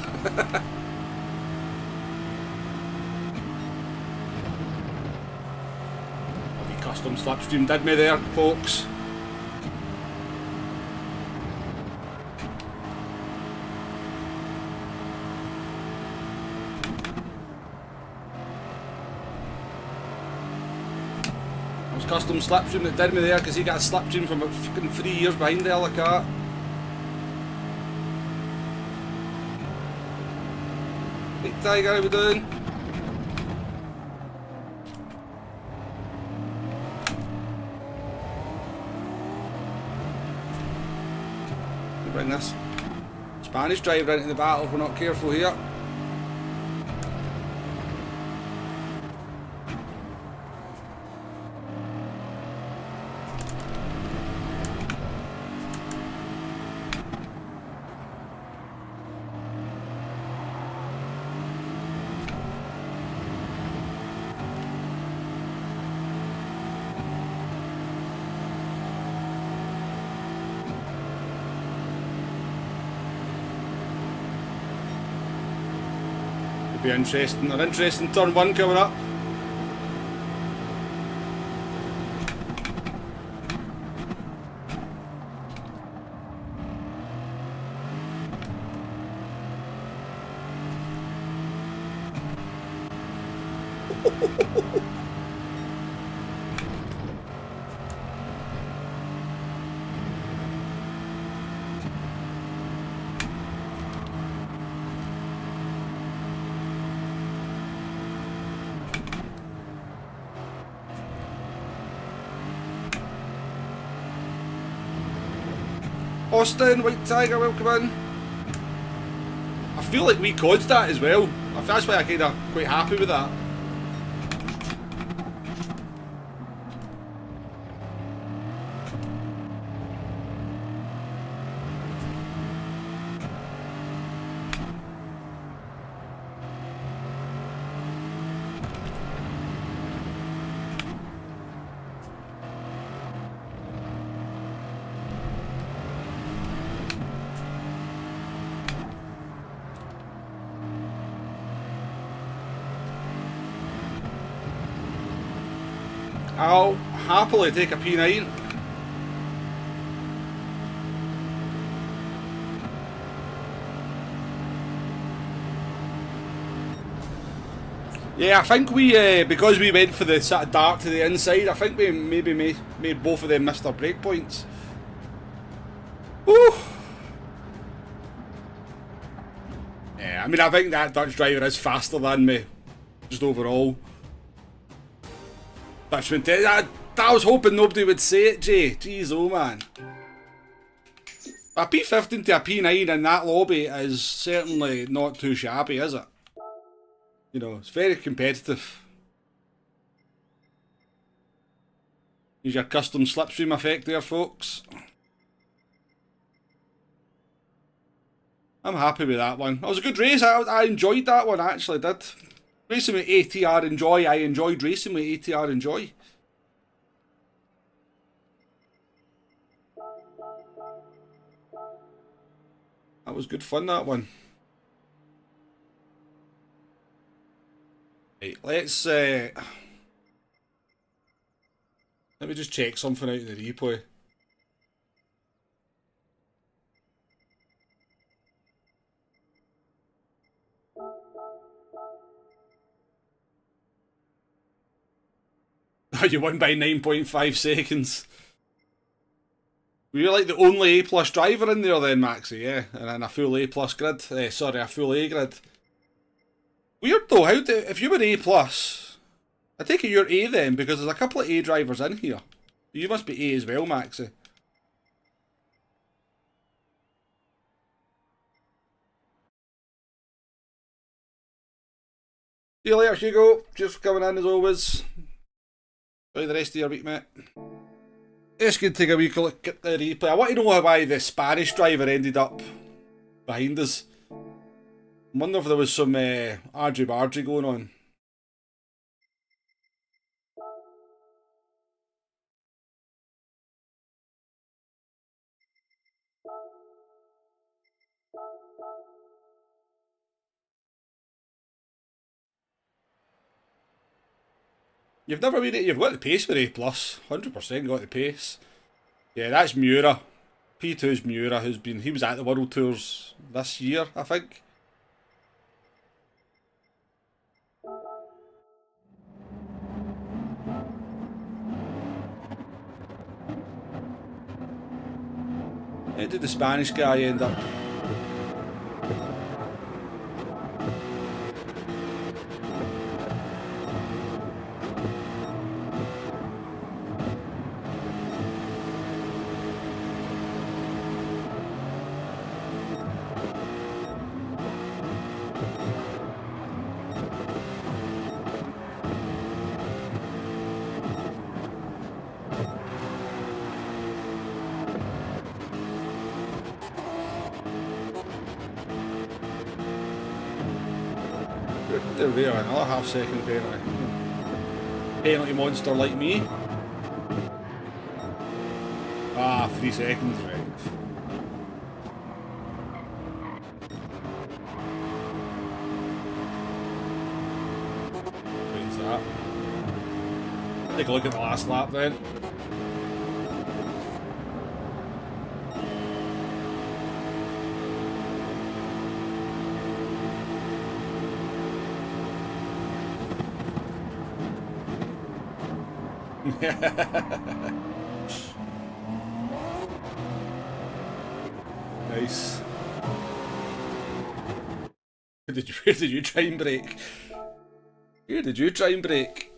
Custom slipstream did me there, folks. It was custom slipstream that did me there because he got a slipstream from about fucking 3 years behind the other car. Hey Tiger, how we doing? Bring this Spanish driver into the battle if we're not careful here. Be interesting. An interesting turn one coming up. Austin, White Tiger, welcome in. I feel like we codes that as well. That's why I'm kind of quite happy with that. I'll happily take a P9. Yeah, I think we, because we went for the sort of dark to the inside, I think we maybe made both of them miss their breakpoints. Woo! Yeah, I mean, I think that Dutch driver is faster than me, just overall. Dutchman, I was hoping nobody would say it, Jay. Jeez, oh man. A P15 to a P9 in that lobby is certainly not too shabby, is it? You know, it's very competitive. Use your custom slipstream effect there, folks. I'm happy with that one. It was a good race. I enjoyed that one, I actually did. Racing with ATR Enjoy, I enjoyed racing with ATR Enjoy. That was good fun, that one. Right, let's let me just check something out of the replay. You won by 9.5 seconds. Were you like the only A+ driver in there then, Maxie? Yeah, and then a full A+ grid. Sorry, a full A grid. Weird though, if you were A+, I take it you're A then, because there's a couple of A drivers in here. You must be A as well, Maxie. See you later, Hugo. Cheers for coming in as always. Enjoy the rest of your week, mate. Let's go take a wee look at the replay. I want to know why the Spanish driver ended up behind us. I wonder if there was some argy-bargy going on. You've never been it. You've got the pace with A+. 100% got the pace. Yeah, that's Miura. P2's Miura, he was at the World Tours this year, I think. How did the Spanish guy end up? There we are, another half second penalty. Penalty monster like me. Ah, 3 seconds, right. What's that? Take a look at the last lap then. Nice. Where did you try and brake? Where did you try and brake?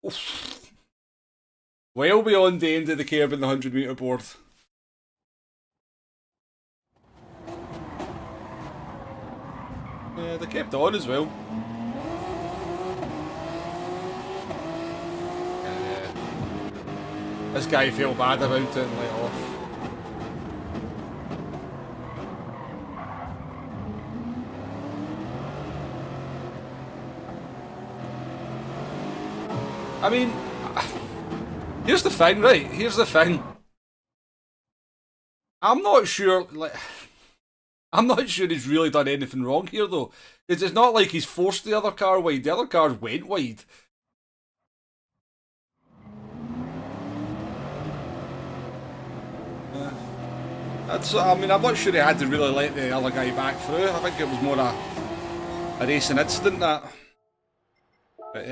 Oof. Well beyond the end of the curb in the 100-metre board. Yeah, they kept on as well. This guy felt bad about it and let off. I mean, here's the thing, right? Here's the thing. I'm not sure he's really done anything wrong here, though. It's not like he's forced the other car wide. The other cars went wide. I mean, I'm not sure he had to really let the other guy back through. I think it was more a racing incident, that. But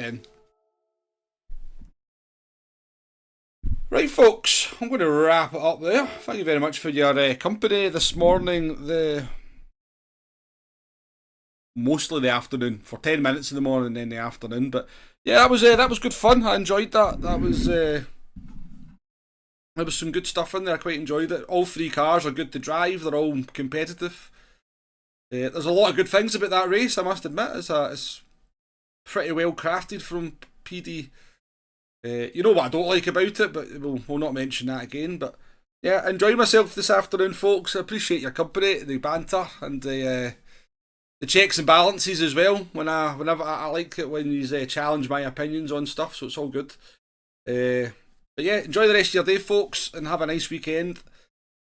right, folks, I'm going to wrap it up there. Thank you very much for your company this morning. Mostly the afternoon, for 10 minutes in the morning and then the afternoon. But yeah, that was good fun. I enjoyed that. There was some good stuff in there. I quite enjoyed it. All 3 cars are good to drive. They're all competitive. There's a lot of good things about that race, I must admit. It's pretty well crafted from PD. You know what I don't like about it, but we'll not mention that again. But yeah, I enjoyed myself this afternoon, folks. I appreciate your company, the banter, and the checks and balances as well. Whenever I like it when you challenge my opinions on stuff, so it's all good. But yeah, enjoy the rest of your day, folks, and have a nice weekend.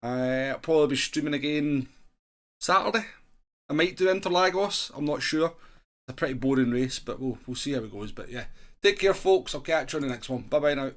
I'll probably be streaming again Saturday. I might do Interlagos, I'm not sure. It's a pretty boring race, but we'll see how it goes. But yeah, take care, folks. I'll catch you on the next one. Bye bye now.